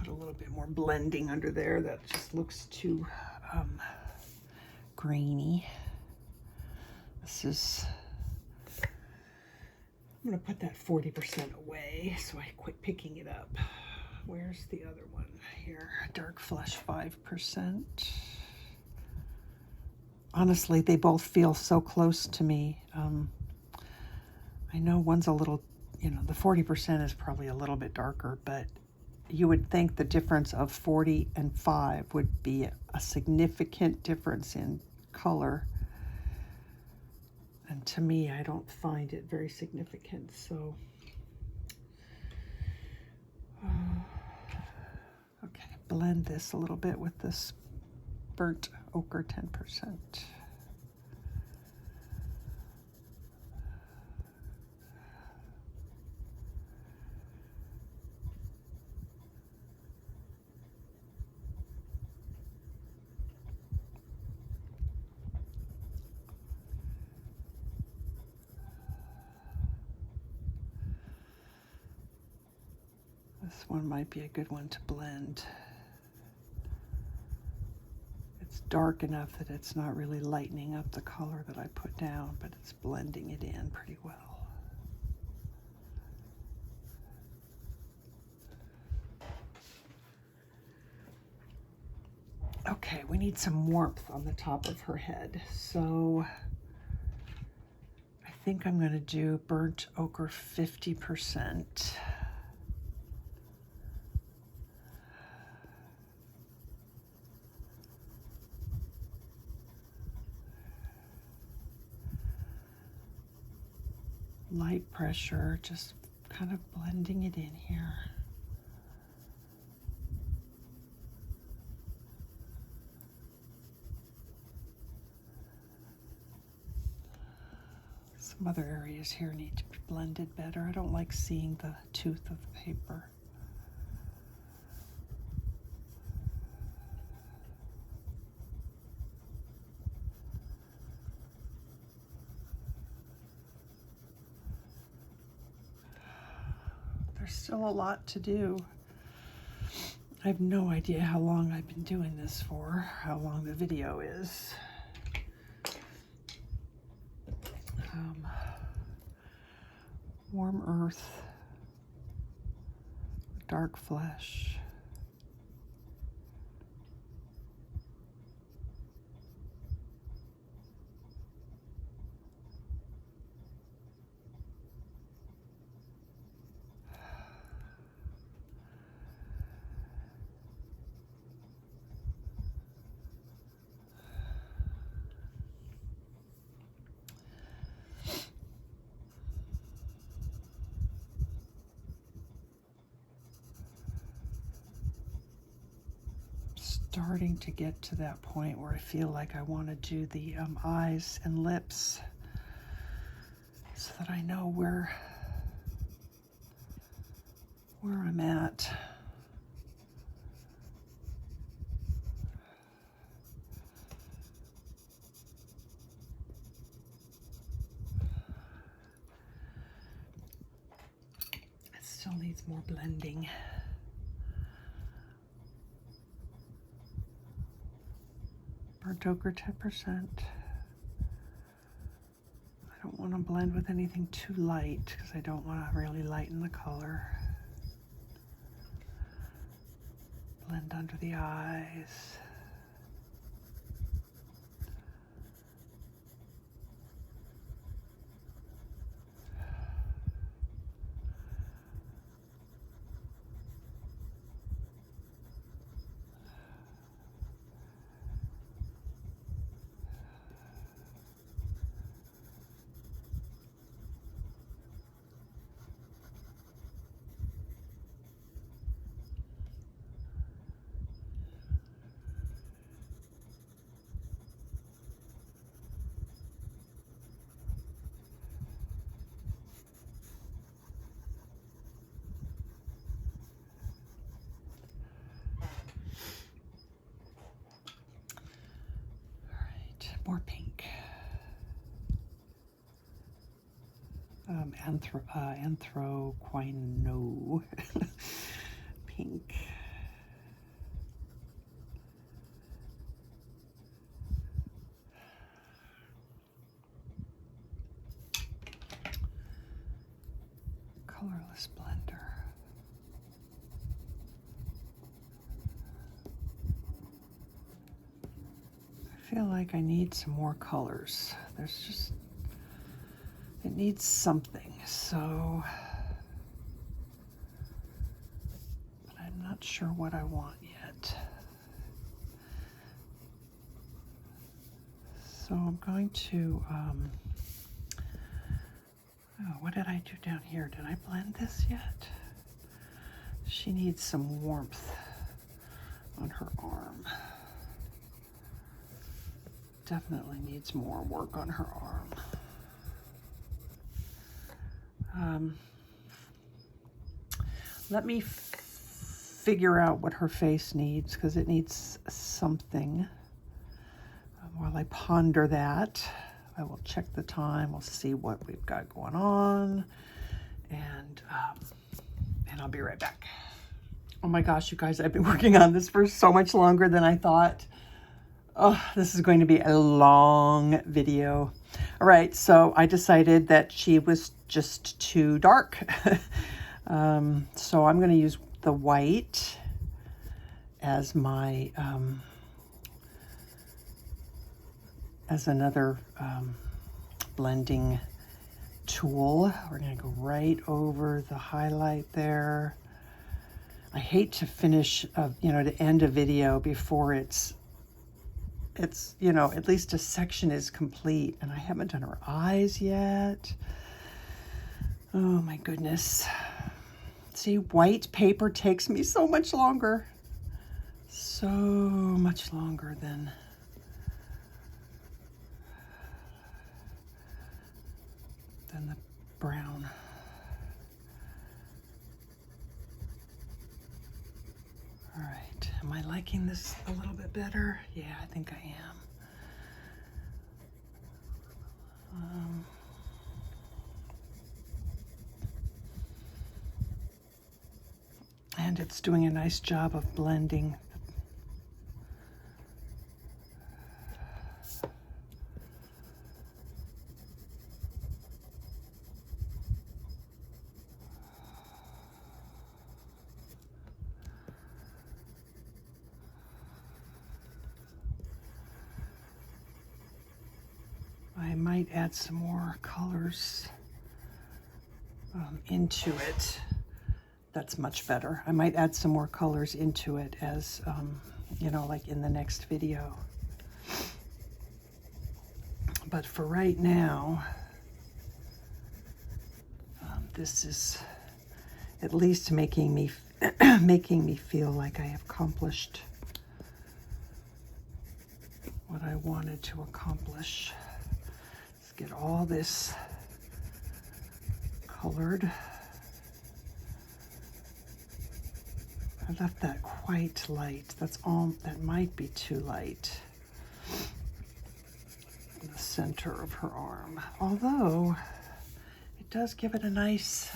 A little bit more blending under there. That just looks too grainy. I'm going to put that 40% away so I quit picking it up. Where's the other one? Here, Dark Flesh 5%. Honestly, they both feel so close to me. I know one's a little, the 40% is probably a little bit darker, but you would think the difference of 40 and 5 would be a significant difference in color. And to me, I don't find it very significant. So, okay, blend this a little bit with this burnt ochre 10%. This one might be a good one to blend. It's dark enough that it's not really lightening up the color that I put down, but it's blending it in pretty well. Okay, we need some warmth on the top of her head, so I think I'm going to do burnt ochre 50%. Light pressure, just kind of blending it in here. Some other areas here need to be blended better. I don't like seeing the tooth of the paper. There's still a lot to do. I have no idea how long I've been doing this for, how long the video is. Warm earth, dark flesh. Starting to get to that point where I feel like I want to do the eyes and lips so that I know where I'm at. It still needs more blending. Burnt ochre 10%. I don't want to blend with anything too light because I don't want to really lighten the color. Blend under the eyes. Anthro Pink. Colorless blender. I feel like I need some more colors. There's just, it needs something, so, but I'm not sure what I want yet. So I'm going to, oh, what did I do down here? Did I blend this yet? She needs some warmth on her arm. Definitely needs more work on her arm. Let me figure out what her face needs, because it needs something. While I ponder that, I will check the time. We'll see what we've got going on, and I'll be right back. Oh my gosh, you guys, I've been working on this for so much longer than I thought. Oh, this is going to be a long video. All right, so I decided that she was just too dark. So I'm going to use the white as my, as another blending tool. We're going to go right over the highlight there. I hate to finish, you know, to end a video before it's, you know, at least a section is complete, and I haven't done her eyes yet. Oh my goodness. See, white paper takes me so much longer. So much longer than the brown. All right, am I liking this a little bit better? Yeah, I think I am. And it's doing a nice job of blending. I might add some more colors into it. That's much better. I might add some more colors into it as, you know, like in the next video. But for right now, this is at least making me feel like I have accomplished what I wanted to accomplish. Let's get all this colored. I left that quite light. That's all, that might be too light. In the center of her arm. Although, it does give it a nice,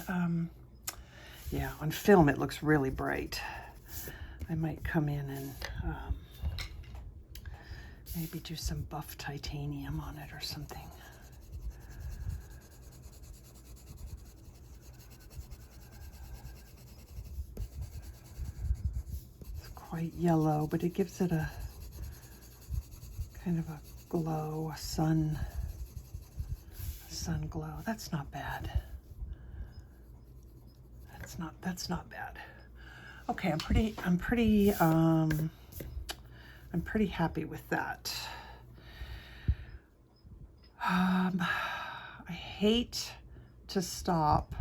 yeah, on film it looks really bright. I might come in and maybe do some buff titanium on it or something. Quite yellow, but it gives it a kind of a glow, a sun glow. That's not bad. That's not bad. Okay, I'm pretty happy with that. I hate to stop.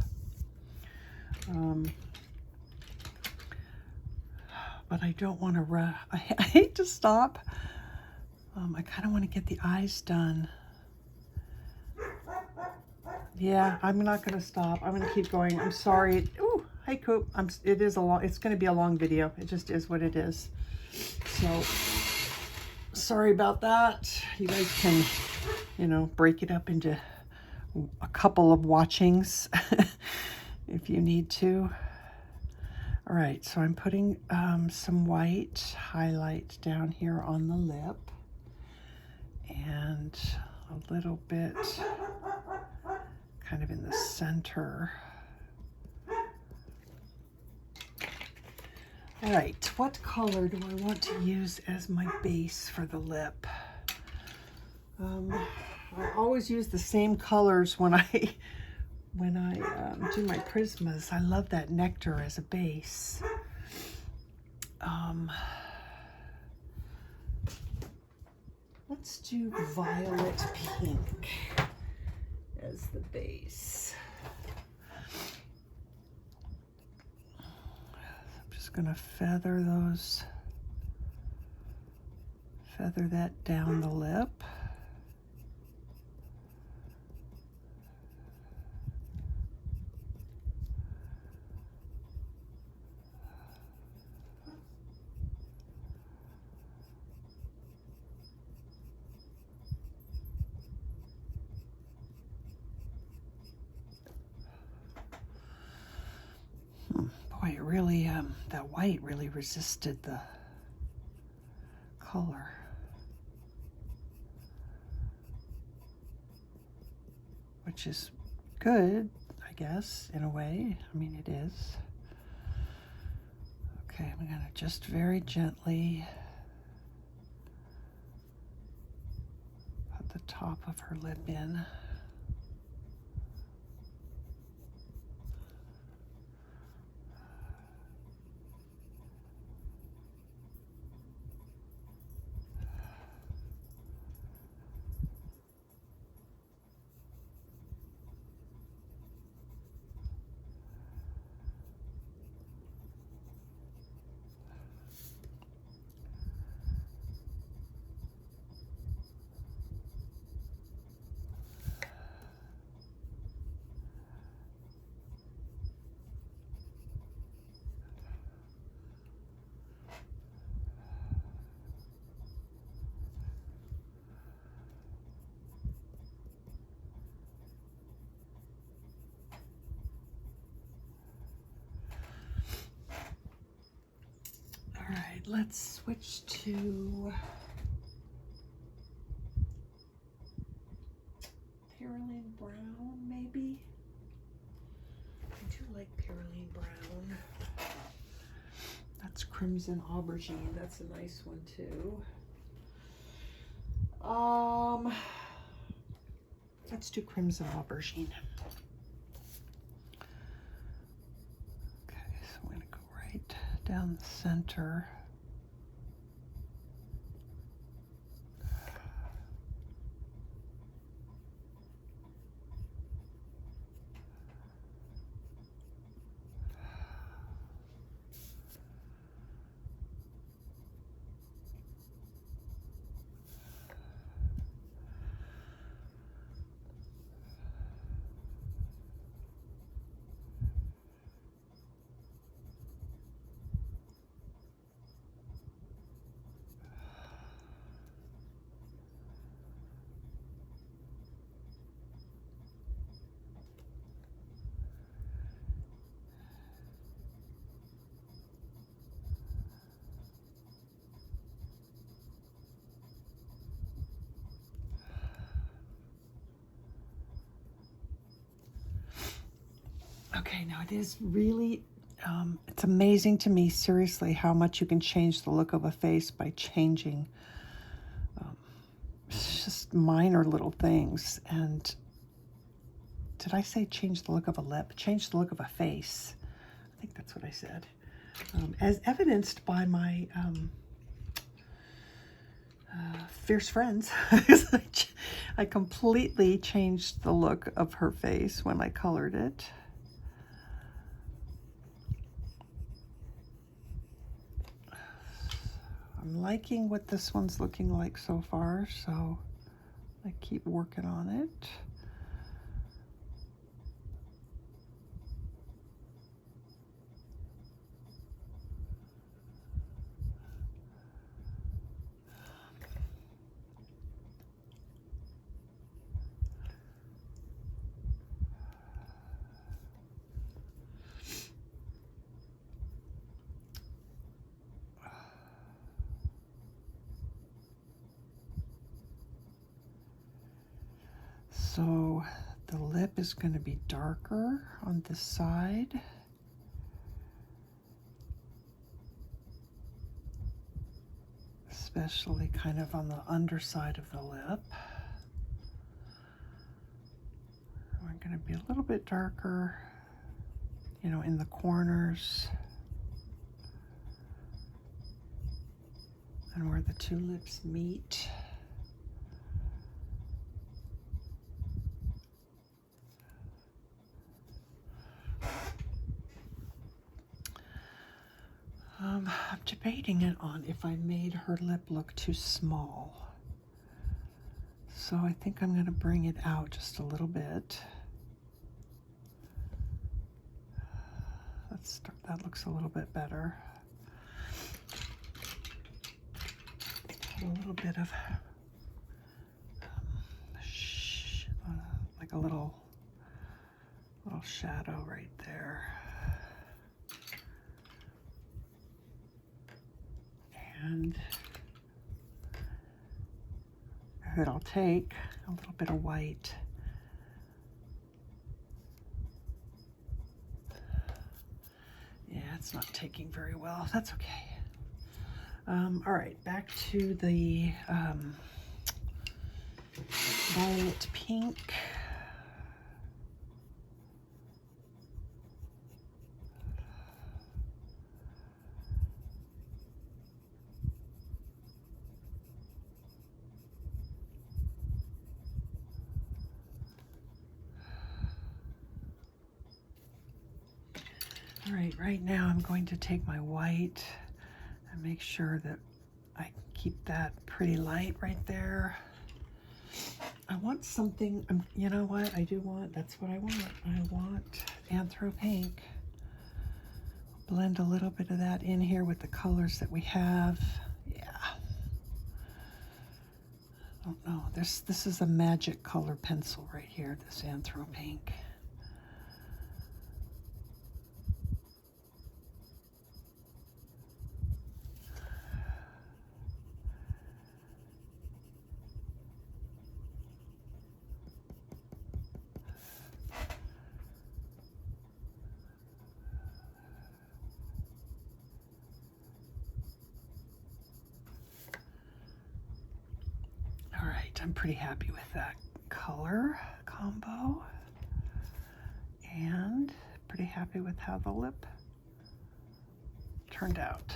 But I don't want to I hate to stop. I kind of want to get the eyes done. Yeah, I'm not going to stop. I'm going to keep going. I'm sorry. Ooh, hey Coop. It's going to be a long video. It just is what it is. So, sorry about that. You guys can, you know, break it up into a couple of watchings if you need to. All right, so I'm putting some white highlight down here on the lip and a little bit kind of in the center. All right, what color do I want to use as my base for the lip? I always use the same colors when I do my Prismas. I love that nectar as a base. Let's do violet pink as the base. I'm just gonna feather that down the lip. Boy, it really, that white really resisted the color. Which is good, I guess, in a way. I mean, it is. Okay, I'm gonna just very gently put the top of her lip in. All right, let's switch to Perylene Brown, maybe? I do like Perylene Brown. That's Crimson Aubergine. That's a nice one too. Let's do Crimson Aubergine. Okay, so I'm going to go right down the center. Okay, now it is really, it's amazing to me, seriously, how much you can change the look of a face by changing just minor little things. And did I say change the look of a lip? Change the look of a face. I think that's what I said. As evidenced by my fierce friends. I completely changed the look of her face when I colored it. I'm liking what this one's looking like so far, so I keep working on it. So the lip is going to be darker on this side. Especially kind of on the underside of the lip. We're going to be a little bit darker, you know, in the corners and where the two lips meet. I'm debating it on if I made her lip look too small. So I think I'm going to bring it out just a little bit. Let's start, that looks a little bit better. A little bit of like a little shadow right there. And then I'll take a little bit of white. Yeah, it's not taking very well. That's okay. All right, back to the violet pink. All right, right now I'm going to take my white and make sure that I keep that pretty light right there. I want something, you know what I do want? That's what I want. I want Anthro Pink. Blend a little bit of that in here with the colors that we have. Yeah. I don't know. This is a magic color pencil right here, this Anthro Pink. I'm pretty happy with that color combo and pretty happy with how the lip turned out.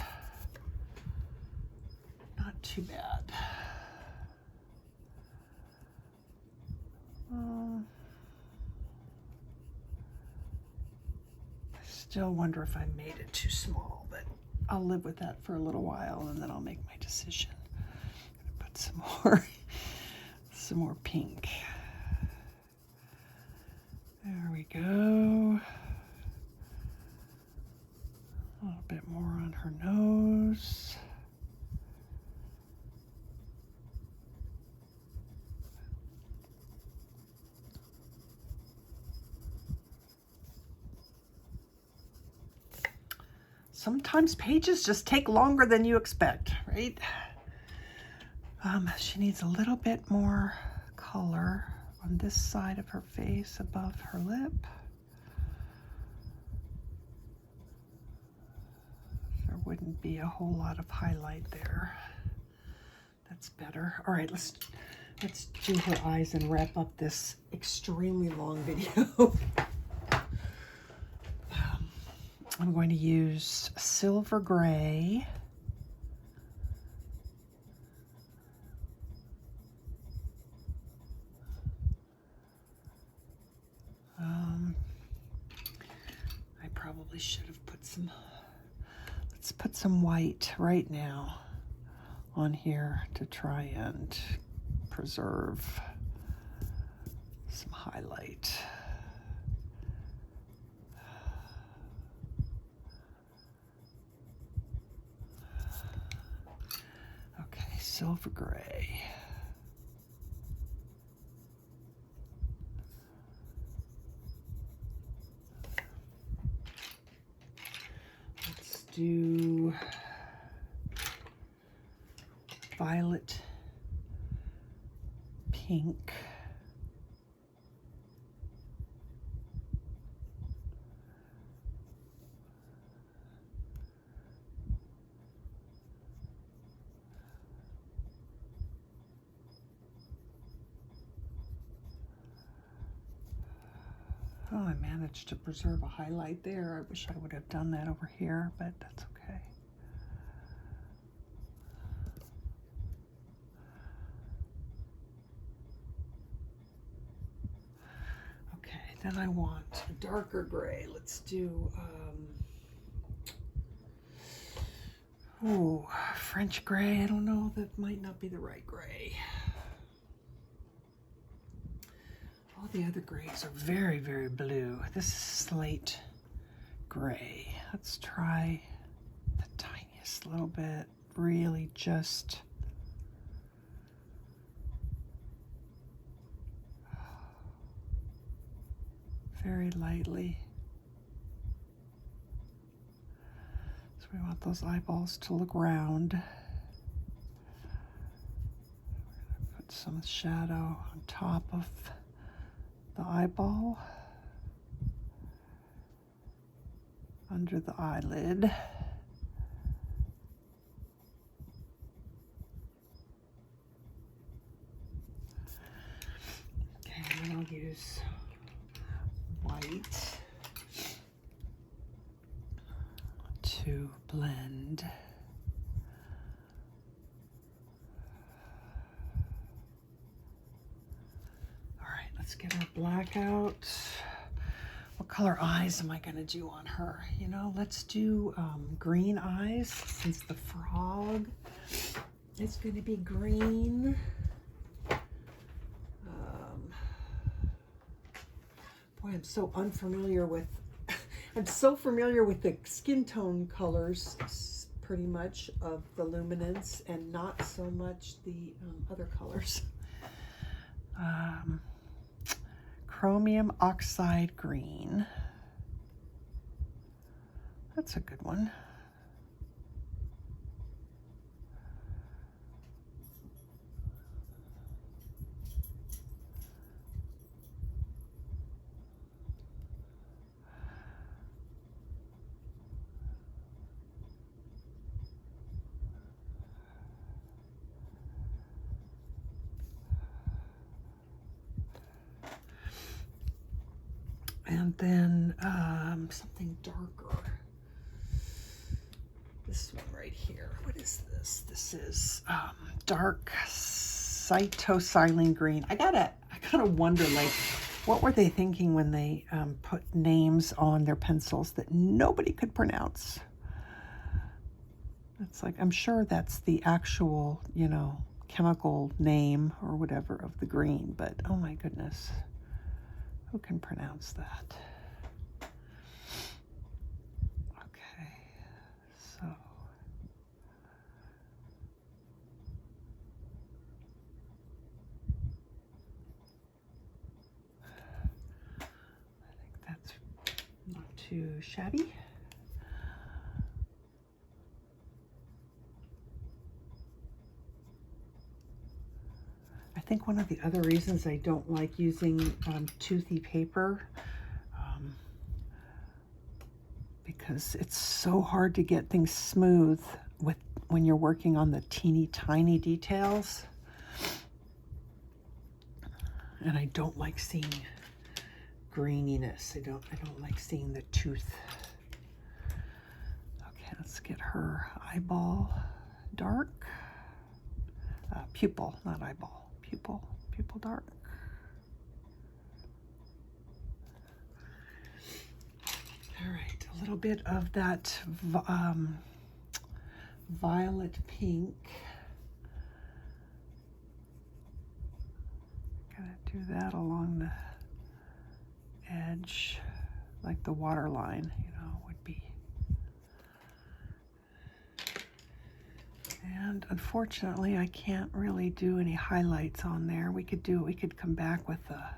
Not too bad. I still wonder if I made it too small, but I'll live with that for a little while and then I'll make my decision. I'm gonna put some more some more pink. There we go. A little bit more on her nose. Sometimes pages just take longer than you expect, right? She needs a little bit more color on this side of her face above her lip. There wouldn't be a whole lot of highlight there. That's better. All right, let's do her eyes and wrap up this extremely long video. I'm going to use silver gray. I probably should have put some, let's put some white right now on here to try and preserve some highlight. Okay, silver gray. Let's do violet pink. Oh, I managed to preserve a highlight there. I wish I would have done that over here, but that's okay. Okay, then I want a darker gray. Let's do, oh, French gray. I don't know, that might not be the right gray. All the other grays are very, very blue. This is Slate Grey. Let's try the tiniest little bit, really just very lightly. So we want those eyeballs to look round. We're going to put some shadow on top of the eyeball, under the eyelid. Okay, and then I'll use white to blend. All right, let's get our black out. What color eyes am I going to do on her? You know, let's do green eyes, since the frog is going to be green. Boy, I'm so unfamiliar with, I'm so familiar with the skin tone colors, pretty much, of the Luminance, and not so much the other colors. Chromium Oxide Green. That's a good one. And then something darker. This one right here. What is this? This is dark Phtalocyanine Green. I gotta wonder, like, what were they thinking when they put names on their pencils that nobody could pronounce? It's like, I'm sure that's the actual, you know, chemical name or whatever of the green, but oh my goodness. Who can pronounce that? Okay, so I think that's not too shabby. I think one of the other reasons I don't like using toothy paper, because it's so hard to get things smooth when you're working on the teeny tiny details. And I don't like seeing graininess. I don't like seeing the tooth. Okay, let's get her eyeball dark. Pupil, not eyeball. Pupil dark. All right, a little bit of that violet pink. Gonna do that along the edge, like the water line, you know, would be. And unfortunately, I can't really do any highlights on there. We could come back with a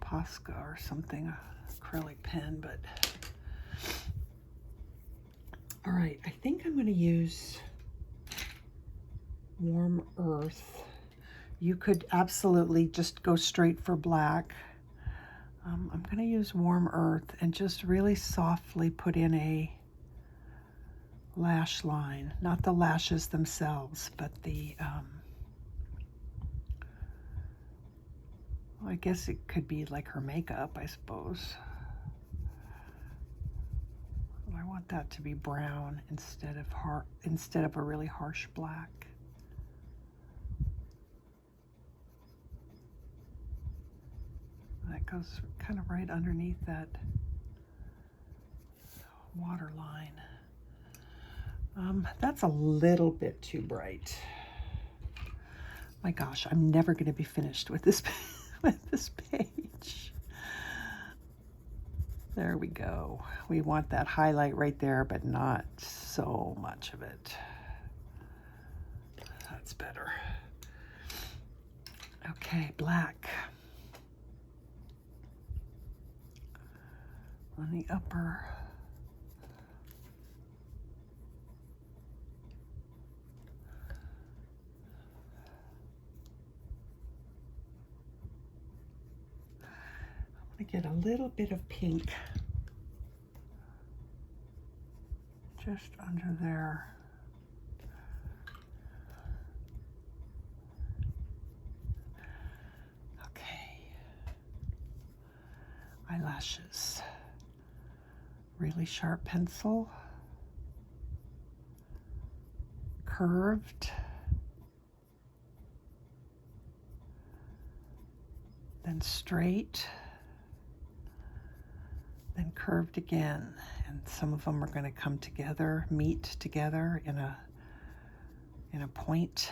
Posca or something, acrylic pen, but all right, I think I'm going to use Warm Earth. You could absolutely just go straight for black. I'm going to use Warm Earth and just really softly put in a lash line, not the lashes themselves, but the I guess it could be like her makeup, I suppose. I want that to be brown instead of a really harsh black. That goes kind of right underneath that water line. That's a little bit too bright. My gosh, I'm never going to be finished with this with this page. There we go. We want that highlight right there, but not so much of it. That's better. Okay, black. On the upper. I'm going to get a little bit of pink just under there. Okay. Eyelashes. Really sharp pencil. Curved. Then straight. Then curved again, and some of them are going to come together, meet together in a point.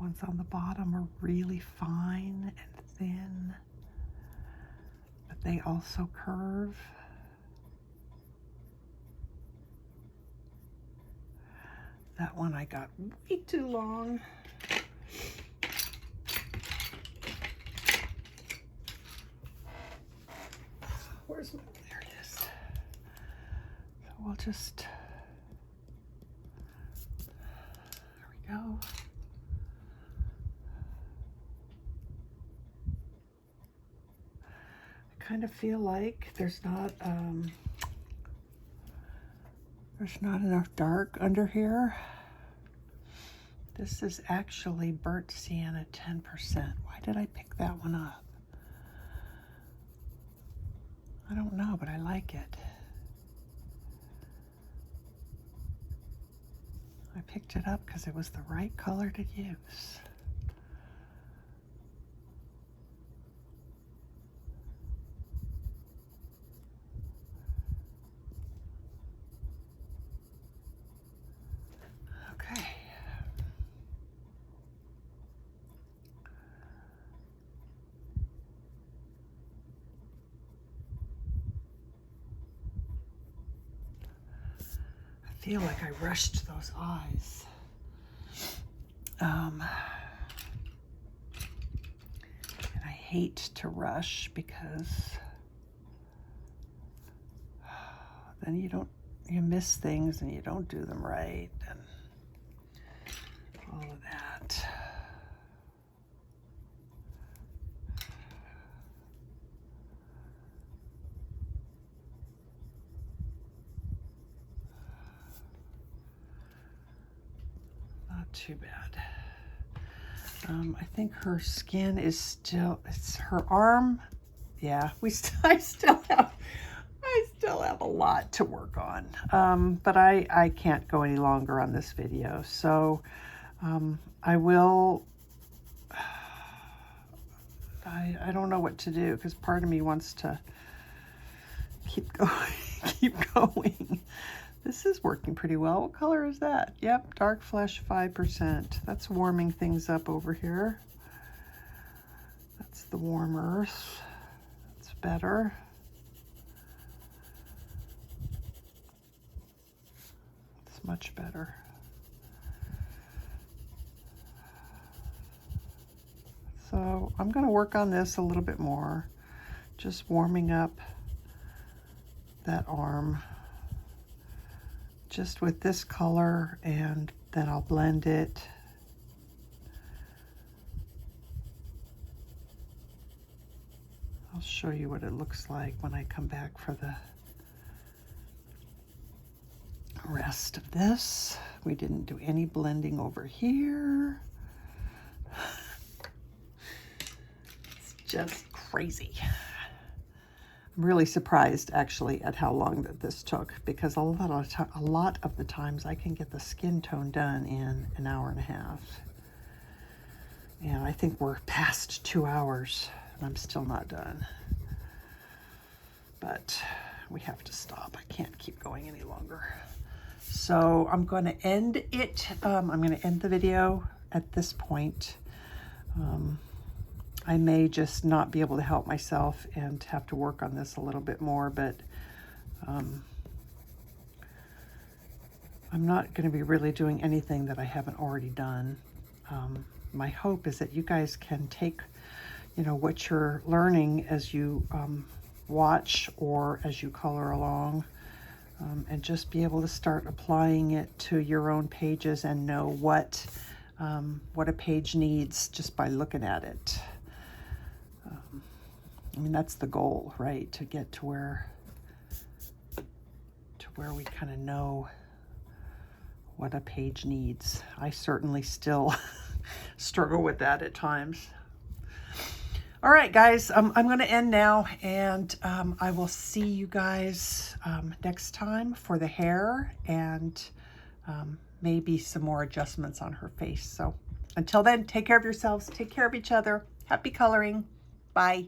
Ones on the bottom are really fine and thin, but they also curve. That one I got way too long. Where's my, there it is. So we'll just, there we go. Kind of feel like there's not enough dark under here. This is actually burnt sienna 10%. Why did I pick that one up? I don't know, but I like it. I picked it up because it was the right color to use. I feel like I rushed those eyes. And I hate to rush because then you miss things and you don't do them right and all of that. Too bad. I think her skin is still, it's her arm. Yeah, I still have a lot to work on. But I can't go any longer on this video. So I will, I don't know what to do because part of me wants to keep going. This is working pretty well. What color is that? Yep, Dark Flesh 5%. That's warming things up over here. That's the warm earth. That's better. It's much better. So I'm going to work on this a little bit more. Just warming up that arm just with this color, and then I'll blend it. I'll show you what it looks like when I come back for the rest of this. We didn't do any blending over here. It's just crazy. I'm really surprised actually at how long that this took, because a lot of the times I can get the skin tone done in an hour and a half. And I think we're past 2 hours and I'm still not done. But we have to stop. I can't keep going any longer. So I'm going to end it. I'm going to end the video at this point. I may just not be able to help myself and have to work on this a little bit more, but I'm not going to be really doing anything that I haven't already done. My hope is that you guys can take, you know, what you're learning as you watch or as you color along, and just be able to start applying it to your own pages and know what a page needs just by looking at it. I mean, that's the goal, right? To get to where we kind of know what a page needs. I certainly still struggle with that at times. All right, guys, I'm going to end now, and I will see you guys next time for the hair and maybe some more adjustments on her face. So until then, take care of yourselves, take care of each other. Happy coloring. Bye.